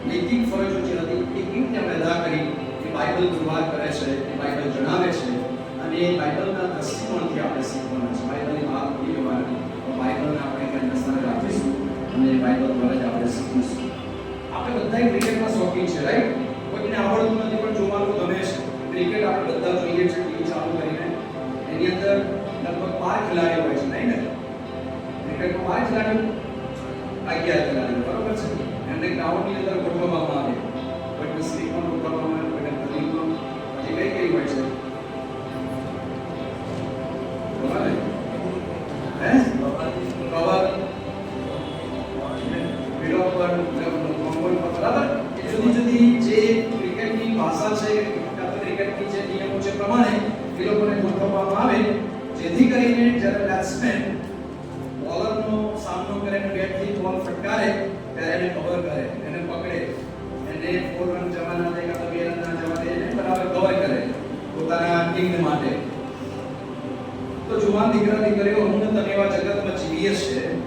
નૈતિક ફરજો જે હતી એ કેવી રીતે અદા કરી કે બાઇબલ પુરવાર કરે છે, બાઇબલ જણાવે છે અને એ બાઇબલના દ્રષ્ટિકોણથી આપણે શીખવાના છે. બાઇબલની વાત નહીં લેવાની, બાઇબલને આપણે કંઈ નજર રાખીશું અને બાઇબલ દ્વારા જ આપણે શીખીશું. આપણે બધા ક્રિકેટમાં શોખીન છે, રાઈટ? કોઈને આવડતું નથી પણ જોવાનું ગમે છે. ક્રિકેટ આપણે બધા જોઈએ છે ટીવી ચાલુ કરીને. એની અંદર લગભગ 12 ખેલાડીઓ હોય છે, નહીં ને? ક્રિકેટમાં 12 ખેલાડીઓ, 11 ખેલાડીઓ, બરોબર છે? એમને ગ્રાઉન્ડની અંદર ગોઠવવામાં આવે. કોઈને સ્લીપમાં ગોઠવવામાં આવે, કોઈને ગલીમાં, પછી કઈ હોય છે? બરાબર હે? કવર વિડો પર મંગોલ પર, બરાબર? એ જુદી જુદી જે ક્રિકેટની ભાષા છે, ક્રિકેટની જે નિયમો છે પ્રમાણે એ લોકોને ગોઠવવામાં આવે, જેથી કરીને જ્યારે બેટ્સમેન બોલરનો સામનો કરે અને બેટથી બોલ ફટકારે ત્યારે એને કવર કરે, એને પકડે, એને 4 રન જવાના દે કે 2 રન ના જવા દે, એને બરાબર કવર કરે પોતાના ટીમને માટે. તો જુવાન દીકરા દીકરીઓ, હું તમે એવા જગતમાં જીવીએ છે.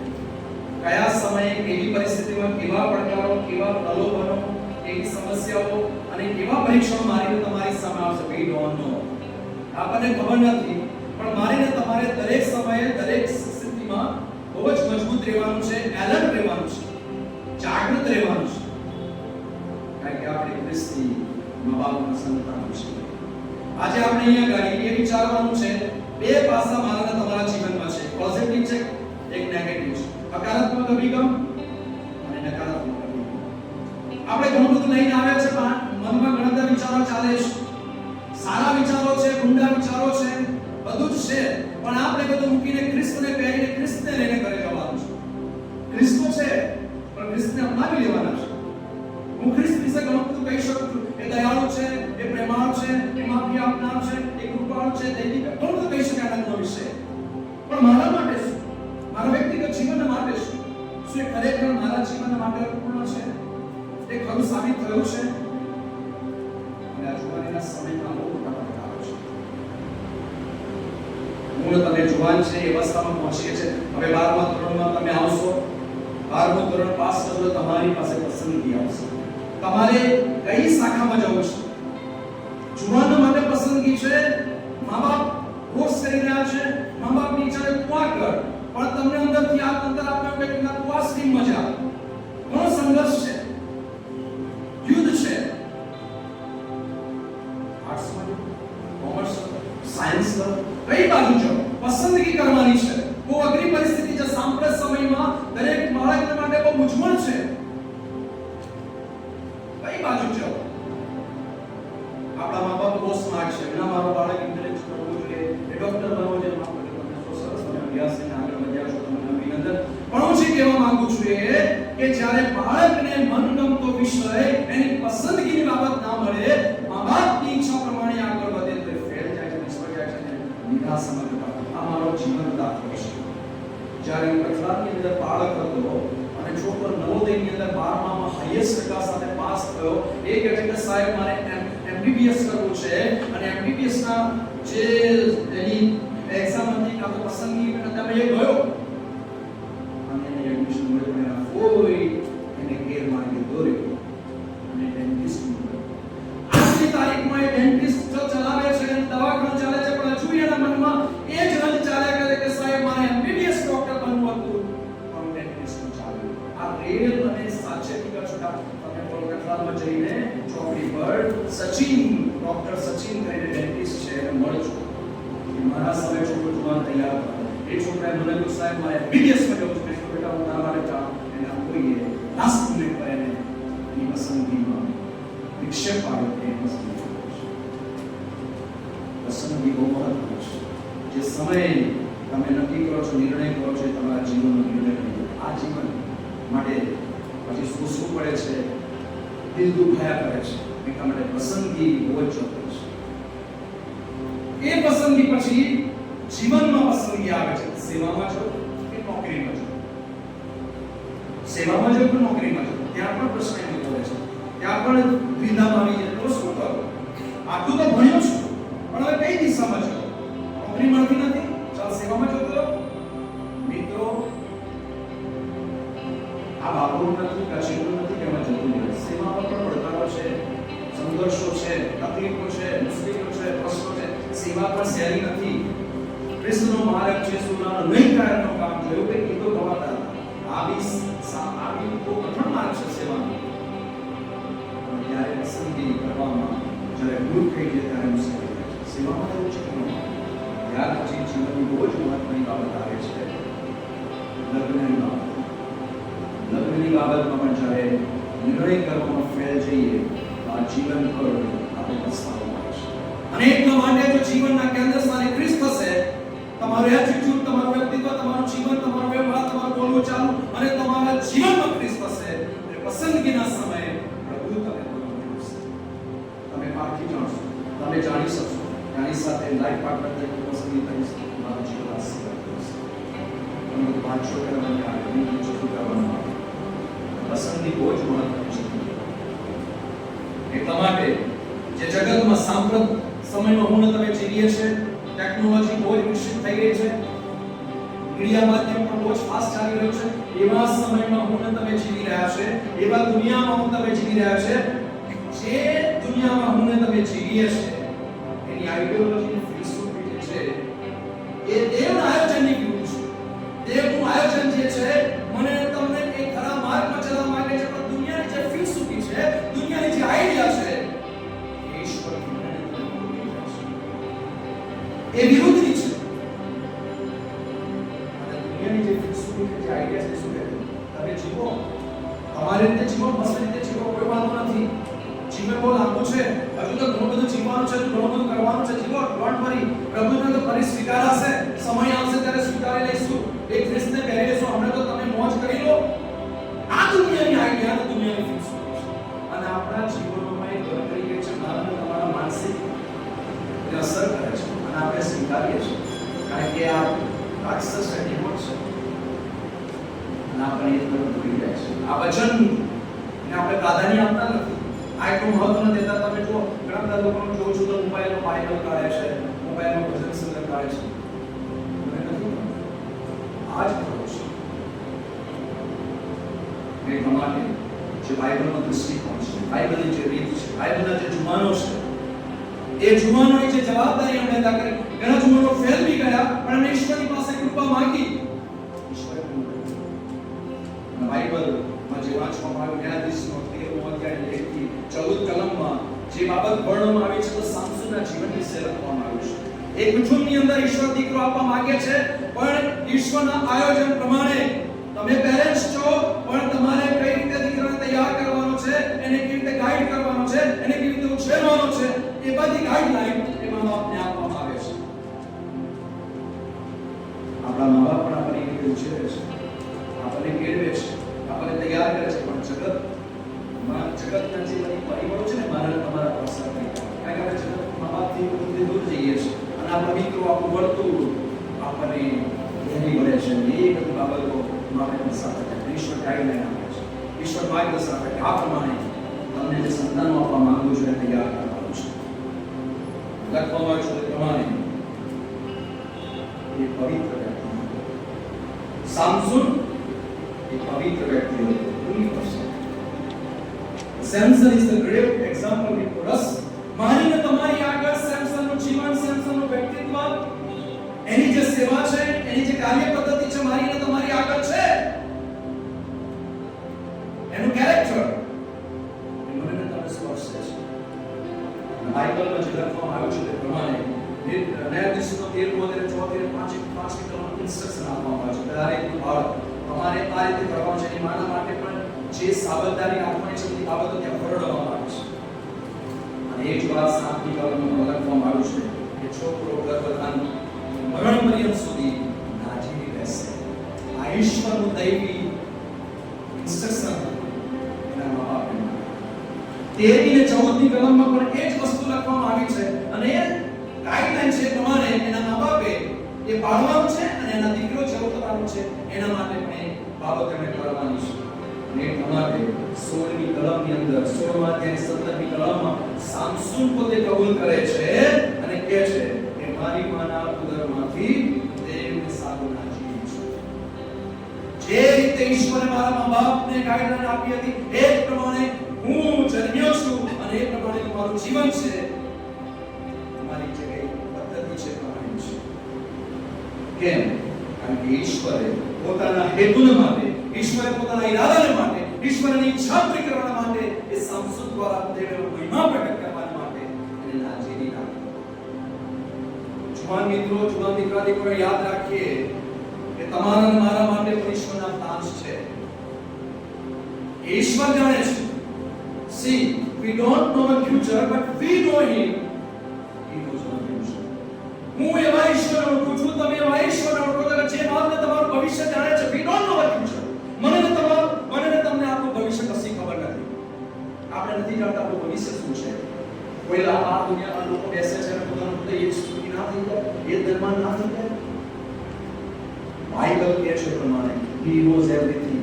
કયા સમયે કેવી પરિસ્થિતિમાં કેવા પડકારો, કેવા પ્રલોભનો, કેવી સમસ્યાઓ અને કેવા પરીક્ષણો મારીને તમારી સામે આવશે, we don't know. આપણને ખબર નથી, પણ મારીને તમારે દરેક સમયે દરેક સ્થિતિમાં બહુ જ મજબૂત રહેવાનું છે, એલર્ટ રહેવાનું છે, જાગૃત રહેવાનું છે. કારણ કે આપણે ખ્રિસ્તી મા-બાપના સંતાનો છીએ. આજે આપણે અહીંયા ગાડી એ વિચારવાનું છે, બે પાસા મારા તમારા જીવનમાં છે, પોઝિટિવ છે, એક નેગેટિવ છે. હકારાત્મક અભિગમ અને નકારાત્મક અભિગમ. આપણે ઘણું બધું લઈને આવ્યા છે, મનમાં ઘણા બધા વિચારો ચાલે છે, સારા વિચારો છે, ઊંડા વિચારો છે, બધું જ છે, પણ આપણે બધું મૂકીને ખ્રિસ્તને પહેરીને ખ્રિસ્તને લઈને ઘરે જવાનું છે. ખ્રિસ્ત છે, પણ ખ્રિસ્તને અપનાવી લેવાના છે. હું ખ્રિસ્ત વિશે ઘણું બધું કહી શકું છું. એ દયાળુ છે, એ પ્રેમાળ છે, એ માફી આપનાર છે, એ કૃપાળુ છે, દૈનિક ઘણું બધું કહી શકાય આનંદનો વિષય. પણ મારા માટે શું? મારા વ્યક્તિગત જીવન માટે શું? શું એ ખરેખર મારા જીવન માટે પૂર્ણ છે? એ ખરું સાબિત થયું છે? અને આજુબાજુના સમયમાં બહુ મોટા પડકારો છે. મૂળ તમે જુવાન છે, એ અવસ્થામાં પહોંચીએ છે. હવે 12મા ધોરણમાં તમે આવશો, 12મું ધોરણ પાસ કરો, તમારી પાસે પસંદગી આવશે. તમારે કઈ શાખામાં જવું છે? જુવાનો માટે પસંદગી છે. મા-બાપ કોર્સ કરી રહ્યા છે, મા-બાપની ઈચ્છા છે તું આ કર, પણ તમને અંદરથી આ અંતર આપે કે તું આ સ્ટ્રીમમાં જા. ઘણો સંઘર્ષ છે, યુદ્ધ છે. આર્ટ્સમાં, કોમર્સ, સાયન્સ, કઈ બાજુ જાઓ? પસંદગી કરવાની છે. બહુ અઘરી પરિસ્થિતિ છે. સાંપ્રત સમયમાં દરેક બાળક માટે બહુ મૂંઝવણ છે. કઈ બાજુ જાઓ? આપણા મા-બાપ બહુ સ્માર્ટ છે. ના, મારો બાળક ઇન્ટેલિજન્ટ હોવું જોઈએ, એ ડોક્ટર બનવો જોઈએ. સરસ, તમે અભ્યાસ કરીને આગળ વધ્યા છો, તમને અભિનંદન. પણ હું જે કહેવા માંગુ છું એ કે જ્યારે બાળકને મનગમતો વિષય, એની પસંદગીની બાબત ના મળે, મા-બાપની ઈચ્છા પ્રમાણે આગળ વધે તો ફેલ જાય છે, નિષ્ફળ જાય છે, નિરાશામાં જતા. આ મારો જીવન દાખલો છે. જ્યારે હું કઠલાની અંદર બાળક હતો અને છોકરો નવોદયની અંદર 12મામાં હાઈએસ્ટ ટકા સાથે પાસ થયો, એ કહે છે કે સાહેબ મારે એમબીબીએસ કરવું છે અને એમબીબીએસ ના જે એની એક્ઝામ હતી કાં તો પસંદગી તમે એ ગયો અને એને એડમિશન મળ્યું, પણ એના કોઈ એને ગેરમાર્ગે દોર્યો અને ડેન્ટિસ્ટ મળ્યો. આજની તારીખમાં એ ડેન્ટિસ્ટ ચલાવે છે, દવાખાનું ચાલે છે, પણ હજુ એના મનમાં એ જ રંજ ચાલ્યા કરે કે સાહેબ મારે એમબીબીએસ ડોક્ટર બનવું હતું, પણ ડેન્ટિસ્ટ ચાલ્યું. આ રેલ અને સાચેતી કા છોટા તમે કોલકાતામાં જઈને ચોકડી પર સચિન, ડોક્ટર સચિન કરીને ડેન્ટિસ્ટ છે, એને મળજો. મારા સમય છોકરો જુવાન તૈયાર હતો. એ છોકરાએ મને કહ્યું સાહેબ મારે એમબીબીએસ માં જવું છે. મેં કહ્યું બેટા હું તમારે જા એના કોઈએ લાસ્ટ મિનિટ પર એને એની પસંદગીમાં વિક્ષેપ પાડ્યો કે પસંદગી બહુ મહત્વની છે. જે સમયે તમે નક્કી કરો છો, નિર્ણય કરો છો, તમારા જીવનનો નિર્ણય કરો. આ જીવન માટે પછી શું શું પડે છે, દિલ દુખાયા કરે છે, એટલા માટે પસંદગી બહુ જ જરૂરી છે. એ પસંદગી પછી જીવનમાં પસંદગી આવે છે. સેવામાં છો કે નોકરીમાં છો? સેવામાં છો કે નોકરીમાં છો? ત્યાં પણ પ્રશ્ન એવો પડે છે. ત્યાં પણ દ્વિધામાં આવી જાય તો શું કરો? આટલું તો ભણ્યો છું, પણ હવે કઈ દિશામાં છો? નોકરી મળતી નથી, ચાલ સેવામાં જતો. મિત્રો, આ બાબુ નથી, કચેરી નથી કે એમાં જતું રહે. સેવામાં પણ પડકારો છે, સંઘર્ષ સંઘર્ષો છે, તકલીફો છે, મુશ્કેલીઓ છે, પ્રશ્નો છે, સેવા પણ સહેલી નથી. કૃષ્ણનો માર્ગ છે, સુનાનો નહીં કાયરનો કામ જોયું કે એ તો ગવાતા આવી તો કઠણ માર્ગ છે સેવાનો. પણ ત્યારે પસંદગી કરવામાં જ્યારે ભૂલ થઈ જાય ત્યારે મુશ્કેલી થાય છે. સેવામાં એવું છે કે ત્યાર પછી જીવનની બહુ જ મહત્વની બાબત આવે છે, લગ્નની બાબત. લગ્નની બાબતમાં પણ જ્યારે નિર્ણય કરવામાં ફેલ જઈએ તો આ જીવન પર આપણે પસ્તાવો આવે છે. અને એટલા માટે જો જીવનના કેન્દ્ર સ્થાને ખ્રિસ્ત હશે, તમારું એટીટ્યુડ, તમારું વ્યક્તિત્વ, તમારું જીવન, તમારો વ્યવહાર, તમારું બોલવું ચાલવું અને તમારા જીવનમાં ખ્રિસ્ત હશે, એટલે પસંદગીના સમયે પ્રભુ તમે પારખી જાણશો, તમે જાણી શકશો આની સાથે લાઈફ પાર્ટનર તરીકે પસંદગી કરી શકો. તમારું જીવન આશીર્વાદ કરશે. તમે વાંચો કરવાની આગળની ચૂક કરવાનું આવે. પસંદગી બહુ જ મહત્વની છે. એટલા માટે જે જગતમાં સાંપ્રત સમયમાં હું તમે જીવીએ છે, ટેકનોલોજી બહુ જ વિકસિત થઈ ગઈ છે, મીડિયા માધ્યમ પણ બહુ જ ફાસ્ટ ચાલી રહ્યું છે, એવા સમયમાં હું તમે જીવી રહ્યા છે, એવા દુનિયામાં હું તમે જીવી રહ્યા છે, જે દુનિયામાં હું તમે જીવીએ છે એની આઈડિયોલોજી, ફિલોસોફી જે છે એ દેવના આયોજનની વિરુદ્ધ છે. દેવનું આયોજન જે છે મને તમને એક ખરા માર્ગમાં ચલાવવા માંગે છે, પણ દુનિયાની જે ફિલોસોફી છે, દુનિયાની જે આઈડિયા છે એ ઈશ્વરની એ વિરુદ્ધની છે. અને દુનિયાની જે ફિલોસોફી જે આઈડિયા છે શું કહે છે? તમે જીવો, તમારી રીતે જીવો, મસ્ત રીતે જીવો, કોઈ વાંધો નથી. જીવન બહુ લાંબુ છે, હજુ તો ઘણું બધું જીવવાનું છે, ઘણું બધું કરવાનું છે. જીવો, ડોન્ટ વરી. પ્રભુને તો ફરી સ્વીકારાશે, સમય આવશે ત્યારે સ્વીકારી લઈશું. એક ખ્રિસ્તને પહેરી લેશું. હમણાં તો તમે મોજ કરી લો. આ દુનિયાની આઈડિયા, દુનિયાની ફિલોસોફી છે. અને આપણા જીવનોમાં એક ઘર કરી ગઈ છે, મારા તમારા માનસિક અસર કરે છે. અને આપણે સ્વીકારીએ છીએ, કારણ કે આ રાક્ષસ એટીટ્યુડ છે. અને આપણે એ તરફ ભૂલી જાય છે. આ વચન ને આપણે પ્રાધાન્ય આપતા નથી. આ એટલું મહત્વ નથી દેતા. તમે જો ઘણા બધા લોકોને જોઉં છું તો મોબાઈલમાં બાઇબલ કાઢે છે, મોબાઈલમાં ભજન સંગીત કાઢે છે. મને નથી આ જ ખરો છે. એ તમારે જે બાઇબલનો દૃષ્ટિકોણ છે, બાઇબલની જે રીત છે, બાઇબલના જે જુમાનો છે, એ જુમાનોની જે જવાબદારી અમને અદા કરી. ઘણા જુમાનો ફેલ બી ગયા, પણ એમણે ઈશ્વરની પાસે કૃપા માંગી. ઈશ્વરે બાઇબલમાં જે વાંચવામાં આવ્યું, ન્યાયાધીશનો 13મો અધ્યાય 1 થી 14 કલમમાં જે બાબત વર્ણવવામાં આવી છે, તો સામસોનના જીવન વિશે લખવામાં આવ્યું છે. એક કુટુંબની અંદર ઈશ્વર દીકરો આપવા માંગે છે, પણ ઈશ્વરના આયોજન પ્રમાણે તમે પેરેન્ટ્સ છો, પણ તમારે કઈ રીતે દીકરાને તૈયાર કરવાનો છે, એને કેવી રીતે ગાઈડ કરવાનો છે, એને કેવી રીતે ઉછેરવાનો છે, એ બધી ગાઈડલાઈન એમાં આપને આપવામાં આવે છે. આપણા મા બાપ પણ આપણને કેવી રીતે ઉછેરે છે, આપણને કેળવે છે, આપણને તૈયાર કરે છે, પણ જગતના જે બધી પરિબળો છે ને મારા તમારા પર અસર કરે. કારણ કે આપણે જગત મા બાપથી દૂર જઈએ છીએ અને આપણા મિત્રો, આપણું વર્તુળ આપણને એની મળે છે. એ બધી બાબતો આપણે સાથે ઈશ્વર ગાઈડલાઈન આપે છે, ઈશ્વર માર્ગદર્શન આપે છે. આ પ્રમાણે તમને જે સંતાનો આપવા માંગુ છું એ તૈયાર કરવાનું છે. લખવામાં આવ્યું છે તે પ્રમાણે એ પવિત્ર વ્યક્તિ, સામસોન એ પવિત્ર વ્યક્તિ હતો. Samson is the great example for us. મારીને તમારી આગળ સેમસનનું જીવન, સેમસનનું વ્યક્તિત્વ, એની જે સેવા છે, એની જે કાર્ય પદ્ધતિ છે, મારીને તમારી આગળ છે. એનું કેરેક્ટર મને તમને સ્પર્શે છે. બાઇબલમાં જે લખવામાં આવ્યું છે તે પ્રમાણે ન્યાયાધીશનો 13મો અધ્યાય 4 થી 5 ઇન્સ્ટ્રક્શન આપવામાં આવે છે. દરેક બાળક તમારે આ રીતે કરવાનું છે. એની માના માટે પણ જે સાવધાની રાખવાની છે તે બાબતો ત્યાં વર્ણવવામાં આવી છે. અને એ જ વાત 7મી કલમમાં લખવામાં આવ્યું છે કે છોકરો ગર્ભધાન મરણ પર્યંત સુધી નાજીવી રહેશે. આ ઈશ્વરનું દૈવી ઇન્સ્ટ્રક્શન એના મા બાપને. 13મી અને 14મી કલમમાં પણ એ જ વસ્તુ લખવામાં આવી છે. અને એ ગાઈડલાઈન છે પ્રમાણે એના મા બાપે એ પાળવાનું છે અને એના દીકરો જેવું કરવાનું છે. એના માટે પણ એ બાબત એમણે કરવાની છે. અને એટલા માટે 16મી કલમની અંદર 16મા અધ્યાય 17મી કલમમાં સામસોન પોતે કબૂલ કરે છે અને કહે છે કે મારી માના ઉદરમાંથી દેવને સાધના જીવી છે. જે રીતે ઈશ્વરે મારા મા બાપને ગાઈડલાઈન આપી હતી એ પ્રમાણે હું જન્મ્યો છું અને એ પ્રમાણે તમારું જીવન છે તમારી જે કઈ પદ્ધતિ છે પ્રમાણે છે. કેમ? કારણ કે ઈશ્વરે પોતાના હેતુને માટે, ઈશ્વરે પોતાના ઈરાદાને માટે, ઈશ્વરની ઈચ્છા પૂરી કરવા માટે એ સામસુદ દ્વારા દેવેલો મહિમા પ્રગટ કરવા માટે એને નાજીની નાખી. જુવાન મિત્રો, જુવાન દીકરા દીકરીઓ યાદ રાખીએ કે તમારા અને મારા માટે પણ ઈશ્વરના પ્લાન્સ છે. ઈશ્વર જાણે છે. See, we don't know the future, but we know Him. He knows our future. હું એવા ઈશ્વરને ઓળખું છું, તમે એવા ઈશ્વરને ઓળખો છો જે મારું તમારું ભવિષ્ય જાણે છે. We don't know the future. મને ને તમને આપણું ભવિષ્ય કશી ખબર નથી. આપણે નથી જાણતા આપણું ભવિષ્ય શું છે. કોઈ આ દુનિયામાં લોકો બેસે છે અને પોતાનું પોતે એ સ્તુતિ ના થઈ જાય, એ દરમાન ના થઈ જાય. બાઇબલ કહે છે પ્રમાણે He knows everything.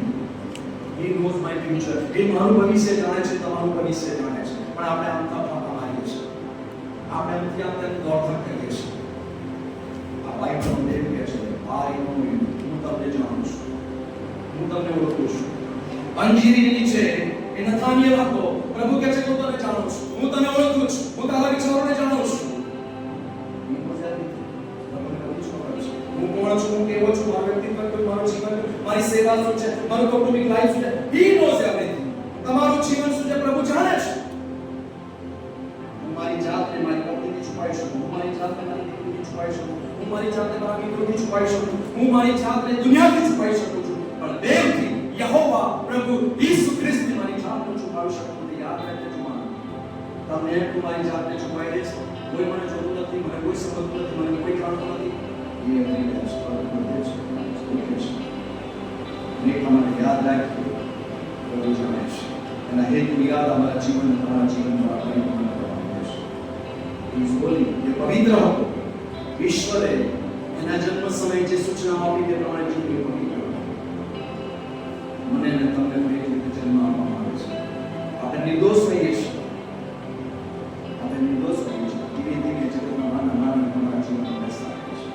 He knows my future. એ મારું ભવિષ્ય જાણે છે, તમારું ભવિષ્ય જાણે છે. પણ આપણે આમ થવા માંગીએ છીએ. આપણે એમથી આપણે દોડધામ કરીએ છીએ. આ બાઇબલ અમને કહે છે, I know you. હું તમને જાણું છું. હું તમને ઓળખું છું. અંજીરીની નીચે એ નથાનિયલ હતો. પ્રભુ કહે છે હું તને જાણું છું. હું તને ઓળખું છું. હું તારા વિચારોને જાણું છું. હું કોણ છું, હું કેવો છું, મારું વ્યક્તિત્વ શું, મારું જીવન, મારી સેવા શું છે, મારું કૌટુંબિક લાઈફ શું છે. He knows everything. તમારું જીવન શું છે પ્રભુ જાણે છે. હું મારી જાતને મારી પત્નીથી છુપાવી શકું, હું મારી જાતને મારી દીકરીથી છુપાવી શકું, હું મારી જાતને મારા મિત્રોથી છુપાવી શકું, હું મારી જાતને દુનિયાથી છુપાવી શકું છું, પણ દેવથી, યહોવા પ્રભુ ઈસુ ખ્રિસ્તથી મારી જાતને છુપાવી શકું નથી. યાદ રાખજો જુવાન, તમને તમારી જાતને છુપાવી દે છે. કોઈ મને જોતું નથી, મને કોઈ સમજતું નથી, મને કોઈ જાણતું નથી. એ એમની સ્પર્ધા કરે છે, તમારે યાદ રાખજો પ્રભુ જાણે છે. એના હેતુ યાદ અમારા જીવન, તમારા જીવનમાં પરિપૂર્ણ કરવાનું છે. ઇઝ હોલી, એ પવિત્ર હતો. ઈશ્વરે એના જન્મ સમયે જે સૂચના આપી તે પ્રમાણે જીવવું પવિત્ર. મને અને તમને પણ એ રીતે જન્મ આપવામાં આવે છે. આપણે નિર્દોષ રહીએ છીએ. આપણે નિર્દોષ રહીએ છીએ. ધીમે ધીમે જગતના નાના તમારા જીવનમાં બેસતા રહે છે.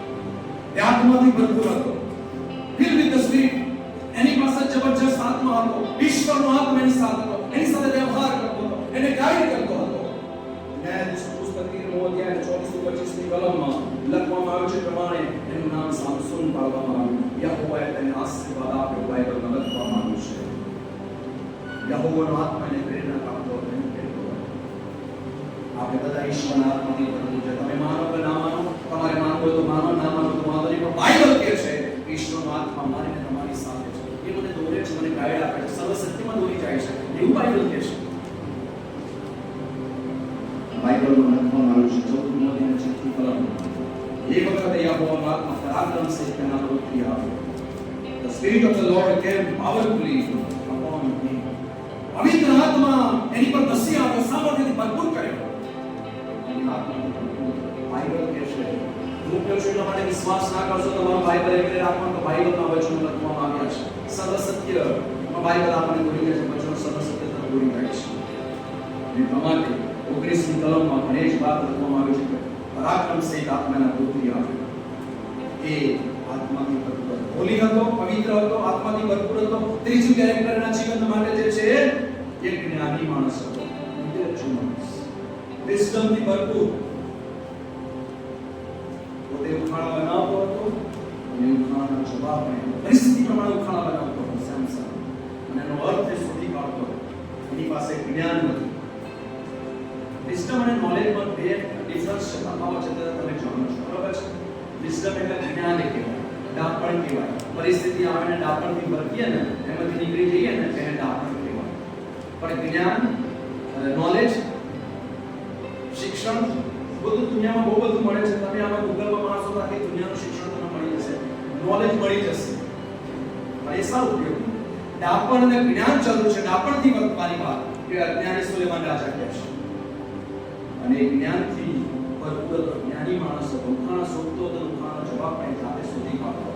એ આત્માથી ભરપૂર હતો. Fill with the spirit. એની પાસે જબરજસ્ત આત્મા હતો. ઈશ્વરનો આત્મા એની સાથે હતો. એની સાથે વ્યવહાર કરતો હતો. એને ગાઈડ કરતો હતો. ન્યાયાધીશ પુસ્તક 13 અધ્યાય 24-25 કલમમાં લખવામાં આવ્યું છે પ્રમાણે એનું નામ સામસોન પાડવામાં આવ્યું. યહોવાએ તેને આશીર્વાદ આપ્યો. બાઇબલમાં લખવામાં આવ્યું છે. યહોવાનો આત્મા એને પ્રેરણા આપતો હતો. આપણે બધા ઈશ્વરના આત્માથી ભરપૂર છે. તમે માનો કે ના માનો, તમારે માનવું હોય તો માનો, ના માનો તો વાંધો નહીં, પણ બાઇબલ કહે છે ઈશ્વરનો આત્મા મારી અને તમારી સાથે છે. એ મને દોરે છે, મને ગાઈડ આપે છે, સર્વશક્તિમાં દોરી જાય છે. એવું બાઇબલ કહે છે. બાઇબલમાં લખવામાં આવ્યું છે 14 અધ્યાય 6 કલમમાં, એ વખતે યહોવાનો આત્મા પરાક્રમ સહિત તેના પર ઉતરી આવ્યો. The spirit of the Lord came powerfully upon him. પવિત્ર આત્મા એની પર ધસી આવ્યો, સામર્થ્યથી ભરપૂર કર્યો. બાઇબલ કહે છે, હું કહું છું એટલા માટે વિશ્વાસ ના કરશો. તમારો બાઇબલ એટલે રાખવાનો તો બાઇબલમાં વચનો લખવામાં આવ્યા છે. સર્વસત્ય બાઇબલ આપણને બોલી ગયા છે. વચનો સર્વસત્ય તરફ દોરી જાય છે. એટલા માટે 19મી કલમમાં પણ એ જ વાત લખવામાં આવી છે કે પરાક્રમ સહિત આત્માના પુત્રી આવ્યો. એ આત્માથી ભરપૂર હોલી હતો, પવિત્ર હતો, આત્માથી ભરપૂર હતો. ત્રીજું કેરેક્ટર એના જીવન માટે જે છે એક જ્ઞાની માણસ હતો. વિઝડમથી ભરપૂર. પોતે ઉખાણા બનાવતો હતો અને ઉખાણાનો જવાબ પણ પરિસ્થિતિ પ્રમાણે ઉખાણા બનાવતો હતો. સેમસન અને એનો અર્થ એ શોધી કાઢતો હતો. એની પાસે જ્ઞાન હતું. વિઝડમ અને નોલેજમાં બે ડિફરન્સ છે, તફાવત છે, તમે જાણો છો, બરાબર છે. વિઝડમ એટલે જ્ઞાન કહેવાય, ડાપણ કહેવાય. પરિસ્થિતિ આવે ને ડાપણથી વર્તીએ ને, એમાંથી નીકળી જઈએ ને તેને ડાપણ કહેવાય. પણ જ્ઞાન અને નોલેજ, શિક્ષણ બધું દુનિયામાં બહુ બધું મળે છે. તમે આમાં ગૂગલમાં મારશો તો આખી દુનિયાનું શિક્ષણ તમને મળી જશે, નોલેજ મળી જશે. પણ એ સારું ઉપયોગ. ડાપણ અને જ્ઞાન ચાલુ છે. ડાપણથી વર્તવાની વાત કે અજ્ઞાની સુલેમાન રાજા કહે છે. અને જ્ઞાનથી ભરપૂર જ્ઞાની માણસ હતો. ઉખાણા શોધતો હતો, ઉખાણાનો જવાબ પણ જાતે શોધી કાઢતો.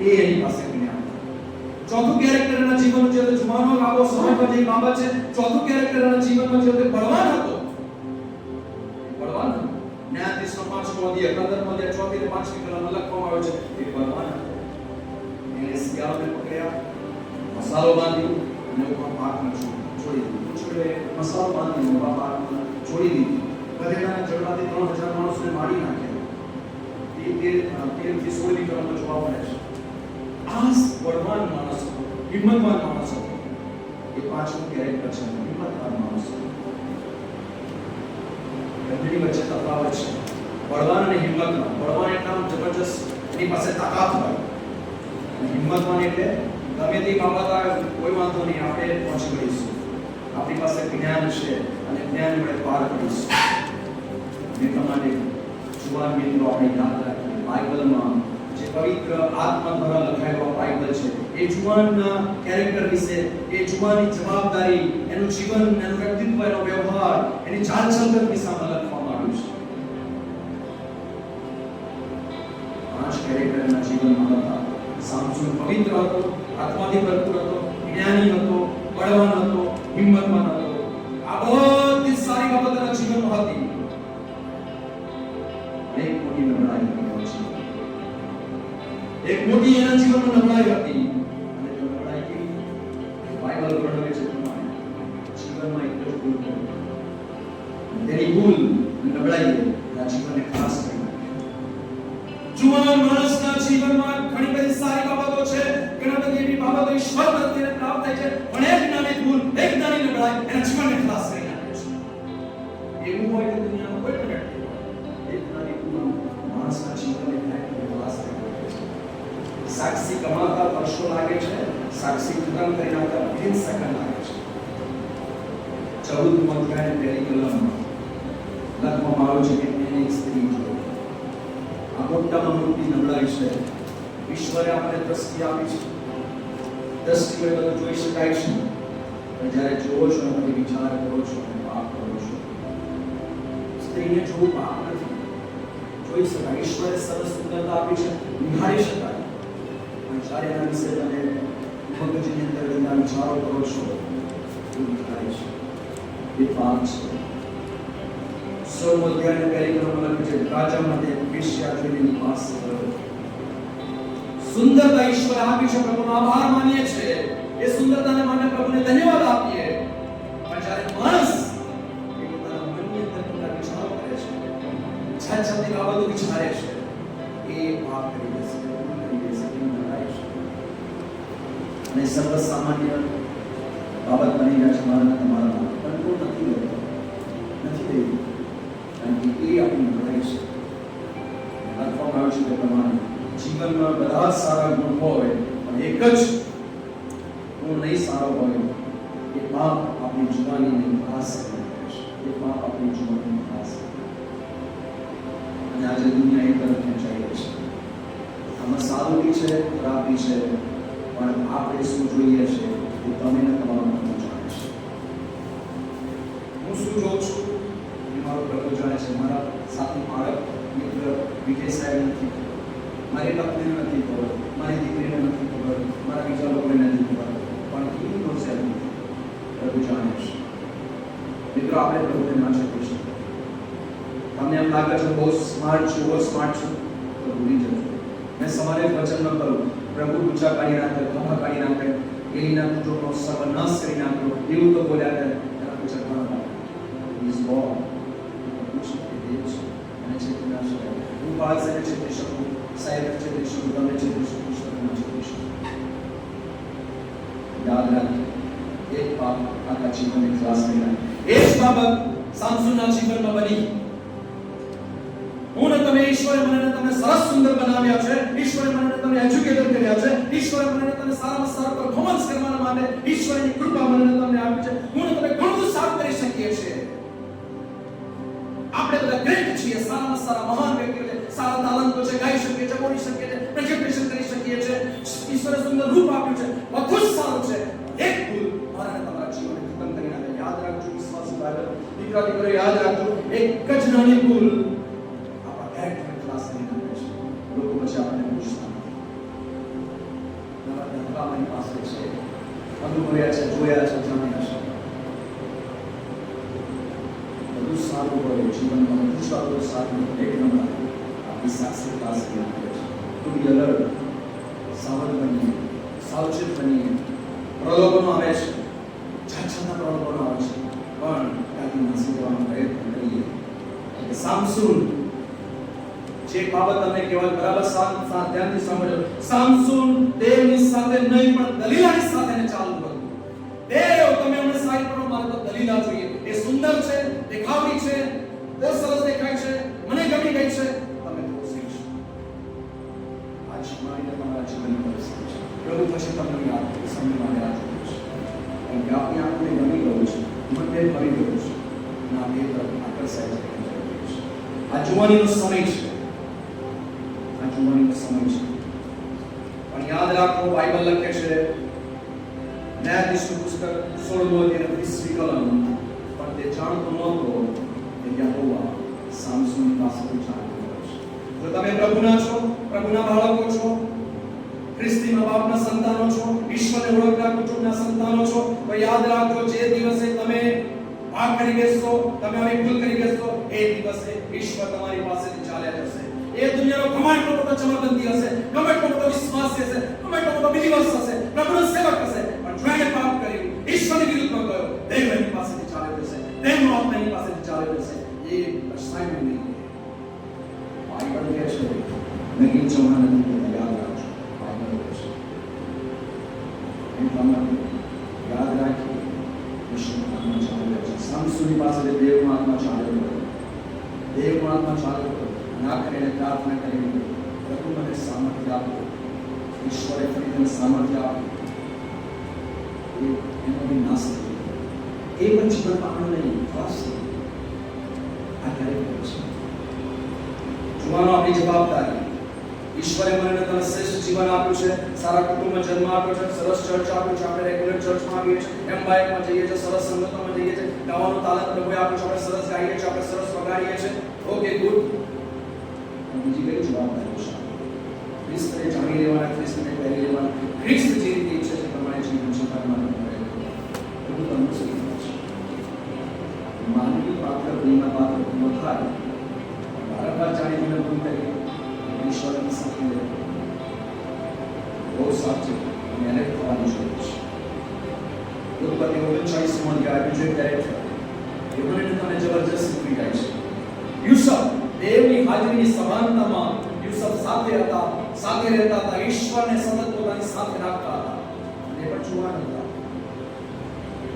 એ એની પાસે જ્ઞાન. ચોથું કેરેક્ટર એના જીવનનું છે તો જુવાનો લાવો સમજવા જેવી બાબત છે. ચોથું કેરેક્ટર એના જીવનમાં છે તે બળવાન હતો. બળવાન ન્યાયાધીશનો 5મો અધ્યાય 15મો અધ્યાય 4 થી 5મી કલમમાં લખવામાં આવ્યો છે એ બળવાન હતો. એને શિયાળને પકડ્યા, મસાલો બાંધ્યો અને ઉપર પાકને છોડી દીધું. છોડે મસાલો બાંધીને ઉભા પાકને છોડી દીધી. ગધેડાના જડબાથી 3000 માણસોને મારી નાખ્યા. તે 16 લીટરમાં જોવા મળે છે. આ બળવાન માણસ હતો, હિંમતવાન માણસ હતો. એ પાંચમું કેરેક્ટર છે, હિંમતવાન માણસ. બંનેની વચ્ચે તફાવત છે, બળવાન અને હિંમતવાન. બળવાન એટલે આમ જબરજસ્ત, એની પાસે તાકાત હોય. અને હિંમતવાન એટલે ગમે તે બાબત આવે કોઈ વાંધો નહીં, આપણે પહોંચી વળીશું. આપણી પાસે જ્ઞાન છે અને જ્ઞાન વડે પાર કરીશું. એટલા માટે જુવાન મિત્રો આપણે યાદ રાખીએ, બાઇબલમાં જે પવિત્ર આત્મા દ્વારા લખાયેલો બાઇબલ છે, એ જુવાનના કેરેક્ટર વિશે, એ જુવાનની જવાબદારી, એનું જીવન, એનું વ્યક્તિત્વ, એનો વ્યવહાર, એની ચાલચલન વિશે લખવામાં આવ્યું છે. 5 કેરેક્ટરના જીવનમાં હતા. સામસોન પવિત્ર હતો, આત્માથી ભરપૂર હતો, જ્ઞાની હતો, બળવાન હતો, હિંમતવાન હતો. આ બધી સારી બાબતો એના જીવનમાં હતી. એક મોટી નબળાઈ હતી. એક મોટી એના જીવનમાં નબળાઈ હતી. અને તે નબળાઈ કેવી? બાઇબલ વર્ણવે છે પ્રમાણે જીવનમાં એક જ ભૂલ કરી. તેની ભૂલ નબળાઈ એના જીવનને ખાસ કરી નાખી. જુવાન માણસના જીવનમાં ઘણી બધી સારી બાબતો છે, ઘણી બધી એવી બાબતો ઈશ્વર તરફથી પ્રાપ્ત થાય છે, પણ એક નાની ભૂલ, એક નાની નબળાઈ એના જીવનને ખાસ કરી નાખે છે. એવું હોય કે દુનિયામાં કોઈ પણ વ્યક્તિ એક નાની ભૂલ માણસના જીવનને ખાસ કરી નાખે છે. સાક્ષી કમાતા વર્ષો લાગે છે, સાક્ષી ખતમ કરી નાખતા 2 સેકન્ડ લાગે છે. 14 અધ્યાયની પહેલી કલમમાં લખવામાં આવ્યું છે કે એને એક સ્ત્રી જોઈ. આ મોટામાં મોટી નબળાઈ છે. ઈશ્વરે આપણને દ્રષ્ટિ આપી છે. દ્રષ્ટિ વડે બધું જોઈ શકાય છે, પણ જ્યારે જોવો છો અને પછી વિચાર કરો છો અને પાપ કરો છો, સ્ત્રીને જોવું પાપ નથી. જોઈ શકાય, ઈશ્વરે સરસ સુંદરતા આપી છે, નિહાળી શકાય. પણ જ્યારે એના વિશે તમે મગજની અંદર બધા વિચારો કરો છો, એ નિહાળી છે, એ પાપ છે. 16 અધ્યાયની પહેલી કલમમાં લખ્યું છે, રાજા માટે વેશ્યા જોઈને નિવાસ કરો. સુંદરતા ઈશ્વરે આપી છે, પ્રભુનો આભાર માનીએ છીએ. એ સુંદરતાને માટે પ્રભુને ધન્યવાદ આપીએ. પણ જ્યારે માણસ એ પોતાના મનની અંદર પોતાના વિચારો કરે છે, છાછાની બાબતો વિચારે છે, એ પાપ કરી દેશે, કરી દેશે, એ નરાય છે. અને સર્વસામાન્ય બાબત બની જાય છે મારા તમારા કંટ્રોલ નથી લેતો, નથી લેવું. કારણ કે એ આપણી નરાય છે. લખવામાં આવ્યું છે તે પ્રમાણે જીવનમાં બધા સારા ગુણ હોય, પણ એક જ ગુણ નહીં સારો હોય, એ પાપ આપણી જુવાનીને નાશ કરી નાખે છે. એ પાપ આપણી જુવાનીને નાશ કરે છે. અને આજે દુનિયા એ તરફ ખેંચાઈ રહી છે. આમાં સારું બી છે, ખરાબ બી છે, પણ આપણે શું જોઈએ છે એ તમે ને તમારો પ્રભુ જાણે છે. હું શું જોઉં છું એ મારો પ્રભુ જાણે છે. મારા સાથી બાળક મિત્ર વિજય સાહેબ નથી, મારી પત્નીને નથી ખબર, મારી દીકરીને નથી ખબર, મારા બીજા લોકોને નથી ખબર, પણ એ નો છે પ્રભુ જાણે છે. મિત્રો, આપણે પ્રભુને ના શકીએ છીએ. તમને એમ લાગે છે બહુ સ્માર્ટ છું, બહુ સ્માર્ટ છું, તો ભૂલી જજો. મેં સવારે વચનમાં કહ્યું, પ્રભુ ઊંચા કાઢી નાખે, ખભા કાઢી નાખે, એલીના પુત્રોનો સર્વનાશ કરી નાખ્યો, એવું તો બોલ્યા કરે. એના પૂછે પણ ઇઝ ગોડ, પ્રભુ છે, એ દેવ છે, અને ચેતવી ના શકાય. હું બાળકને ચેતવી શકું, સાહેબ ચેતવી શકું, તમે ચેતવી શકું, તમે ચેતવી શકું. યાદ રાખજો, એક પાપ આખા જીવનને ત્રાસ કરી નાખે. એ જ બાબત સામસોનના જીવનમાં બની. હું ને તમે, ઈશ્વરે મને તમને સરસ સુંદર બનાવ્યા છે, ઈશ્વરે મને તમને એજ્યુકેટેડ કર્યા છે, ઈશ્વરે મને તમને સારામાં સારું પરફોર્મન્સ કરવાના માટે ઈશ્વરની કૃપા મને તમને આપી છે. હું ને તમે ઘણું સારું કરી શકીએ છીએ. આપણે બધા ગ્રેટ છીએ, સારામાં સારા મહાન વ્યક્તિઓ છે, સારા તાલંતો છે, ગાઈ શકીએ છીએ, બોલી શકીએ છીએ, પ્રેઝન્ટેશન કરી શકીએ છીએ, ઈશ્વરે સુંદર રૂપ આપ્યું છે, બધું જ સારું છે. એક ભૂલ મારા તમારા જીવનને ખતમ કરી નાખે. યાદ રાખજો વિશ્વાસુ ભાઈઓ, દીકરા દીકરીઓ, યાદ રાખજો, એક જ નાની ભૂલ આપણા કેરેક્ટરને ક્લાસ કરી નાખે છે. લોકો પછી આપણને પૂછતા નથી. તમારા મારી પાસે છે, અનુભવ્યા છે, જોયા છે, જાણ્યા છે. બધું સારું હોય જીવનમાં, બધું સારું સારું એક નંબર આપણી સાક્ષી ક્લાસ કરી નાખે છે. ટુ બી અલર્ટ, સાવધ બનીએ, સાવચેત બનીએ. પ્રલોભનો આવે છે, છાછાના પ્રલોભનો આવે છે, પણ ત્યાંથી નાસી જવાનો પ્રયત્ન કરીએ. સામસૂન જે બાબત તમને કહેવાય બરાબર ધ્યાનથી સાંભળો. સામસૂન દેવની સાથે નહીં પણ દલીલાની સાથે ચાલતું હતું. દેવ તમે અમને સાઈડ પર મારે તો દલીલા જોઈએ. એ સુંદર છે, દેખાવડી છે, બહુ સરસ દેખાય છે, મને ગમી ગઈ છે. તમે તો શીખશો. આજ મારી તમારા જીવનની પરિસ્થિતિ છે. પ્રભુ પછી તમને યાદ સમય માટે આ જોયું છે. કારણ કે આપણી આંખને ગમી ગયું છે, મન ફરી ગયું છે, ના તે તરફ આકર્ષાય છે. આ જુવાનીનો સમય છે. આ જુવાનીનો સમય છે. પણ યાદ રાખો, બાઇબલ લખે છે ન્યાયાધીશનું પુસ્તક 16મો અધ્યાય 30મી કલમ, પણ તે જાણતો નહોતો કે યહોવા સામસૂન પાસેથી ચાલ્યો ગયો છે. જો તમે પ્રભુના છો, પ્રભુના બાળકો છો, ખ્રિસ્તીના બાપના સંતાનો છો, ઈશ્વરને ઓળખના કુટુંબના સંતાનો છો, તો યાદ રાખજો જે દિવસે તમે ભાગ કરી બેસશો, તમે હવે ભૂલ કરી બેસશો, એ દિવસે ઈશ્વર તમારી પાસેથી ચાલ્યા જશે. એ દુનિયાનો ગમે એટલો મોટો ચમરબંધી હશે, ગમે એટલો મોટો વિશ્વાસી હશે, ગમે એટલો મોટો બિલીવર્સ હશે, પ્રભુનો સેવક હશે, પણ જો એને પાપ કર્યું, ઈશ્વરની વિરુદ્ધમાં ગયો, દેવ એની પાસેથી ચાલ્યો જશે, દેવનો આત્મા એની પાસેથી ચાલ્યો જશે. એ અસાઇનમેન્ટ નહીં. બાઇબલ કહે છે નહીં જમા નથી, યાદ રાખજો. બાઇબલ કહે છે એમ તમારે યાદ રાખી ઈશ્વરનો આત્મા ચાલ્યો છે. સામસૂની પાસે દેવનો આત્મા ચાલ્યો ગયો, દેવનો આત્મા ચાલ્યો ગયો. આખરે એને પ્રાર્થના કરી, પ્રભુ મને સામર્થ્ય આપો. ઈશ્વરે ફરી તેને સામર્થ્ય આપ્યું. એનો વિનાશ થયો. એ પણ જીવનમાં આનંદ નહીં, ત્રાસ થયો. આ ક્યારે થયો છે? જોવાનો આપણી જવાબદારી. ઈશ્વરે મને તને શ્રેષ્ઠ જીવન આપ્યું છે, સારા કુટુંબમાં જન્મ આપ્યો છે, સરસ ચર્ચ આપ્યું છે, આપણે રેગ્યુલર ચર્ચમાં આવીએ છીએ, એમ્બાયમાં જઈએ છીએ, સરસ સંગતોમાં જઈએ છીએ, ગાવાનું તાલત પ્રભુએ આપ્યું છે, આપણે સરસ ગાઈએ છીએ, આપણે સરસ વગાડીએ છીએ. Okay, good. બીજી કઈ જવાબદારી છે? ખ્રિસ્તને જાણી લેવાના, ખ્રિસ્તને પહેરી લેવાના, ખ્રિસ્ત જે રીતે ઈચ્છે છે તમારે જીવન જીવવાનું પ્રભુ તમને શીખવે છે. માનવી પાત્ર પ્રેમના પાત્ર ન થાય, વારંવાર જાણીને ભૂલ કરી ઈશ્વરની સાથે બહુ સાચું એને થવાની જરૂર છે. ઉત્પત્તિ 39મો અધ્યાય બીજો કેરેક્ટર એ મને તમને જબરજસ્ત શીખવી જાય છે. યુસુફ દેવની હાજરીની સભાનતામાં યુસુફ સાથે હતા, સાથે રહેતા હતા, ઈશ્વરને સતત પોતાની સાથે રાખતા હતા. એ પણ જુવાન હતા.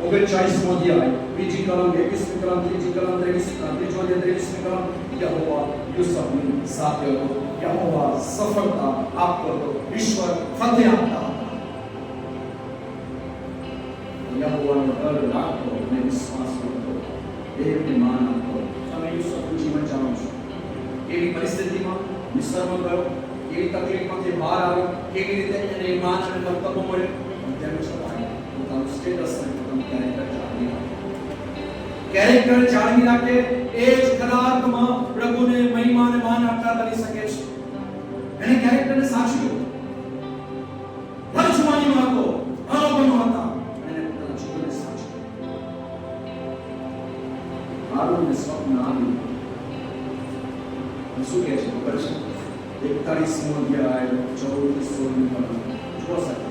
39મો અધ્યાય બીજી કલમ 21મી કલમ ત્રીજી કલમ 23મી કલમ યહોવા યુસુફની સાથે હતો. યહોવા સફળતા આપતો હતો, ઈશ્વર ફતહ આપતા હતા. યહોવાનો ડર રાખતો અને વિશ્વાસ કરતો, દેવને માન આપતો. તમે યુસુફનું જીવન જાણો છો. કેવી પરિસ્થિતિમાં મિસ્રમાં ગયો, કેવી તકલીફમાંથી બહાર આવ્યો, કેવી રીતે એને માન અને કર્તવ્ય મળ્યો, તેમ છતાં પોતાનું સ્ટેટસ અને પોતાનું કેરેક્ટર જાળવી રાખે. એ જ કલાકમાં પ્રભુને મહિમા અને માન આપતા બની શકે છે. એને કેરેક્ટરને સાચવ્યું. વરજમાનીમાં હતો, અવગણો હતા, એને પોતાના જીવનને સાચવ્યું. હારૂનને સ્વપ્ન આવ્યું. શું કહે છે ખબર છે? 41મો અધ્યાય 14-16 કલમ જુઓ સાહેબ.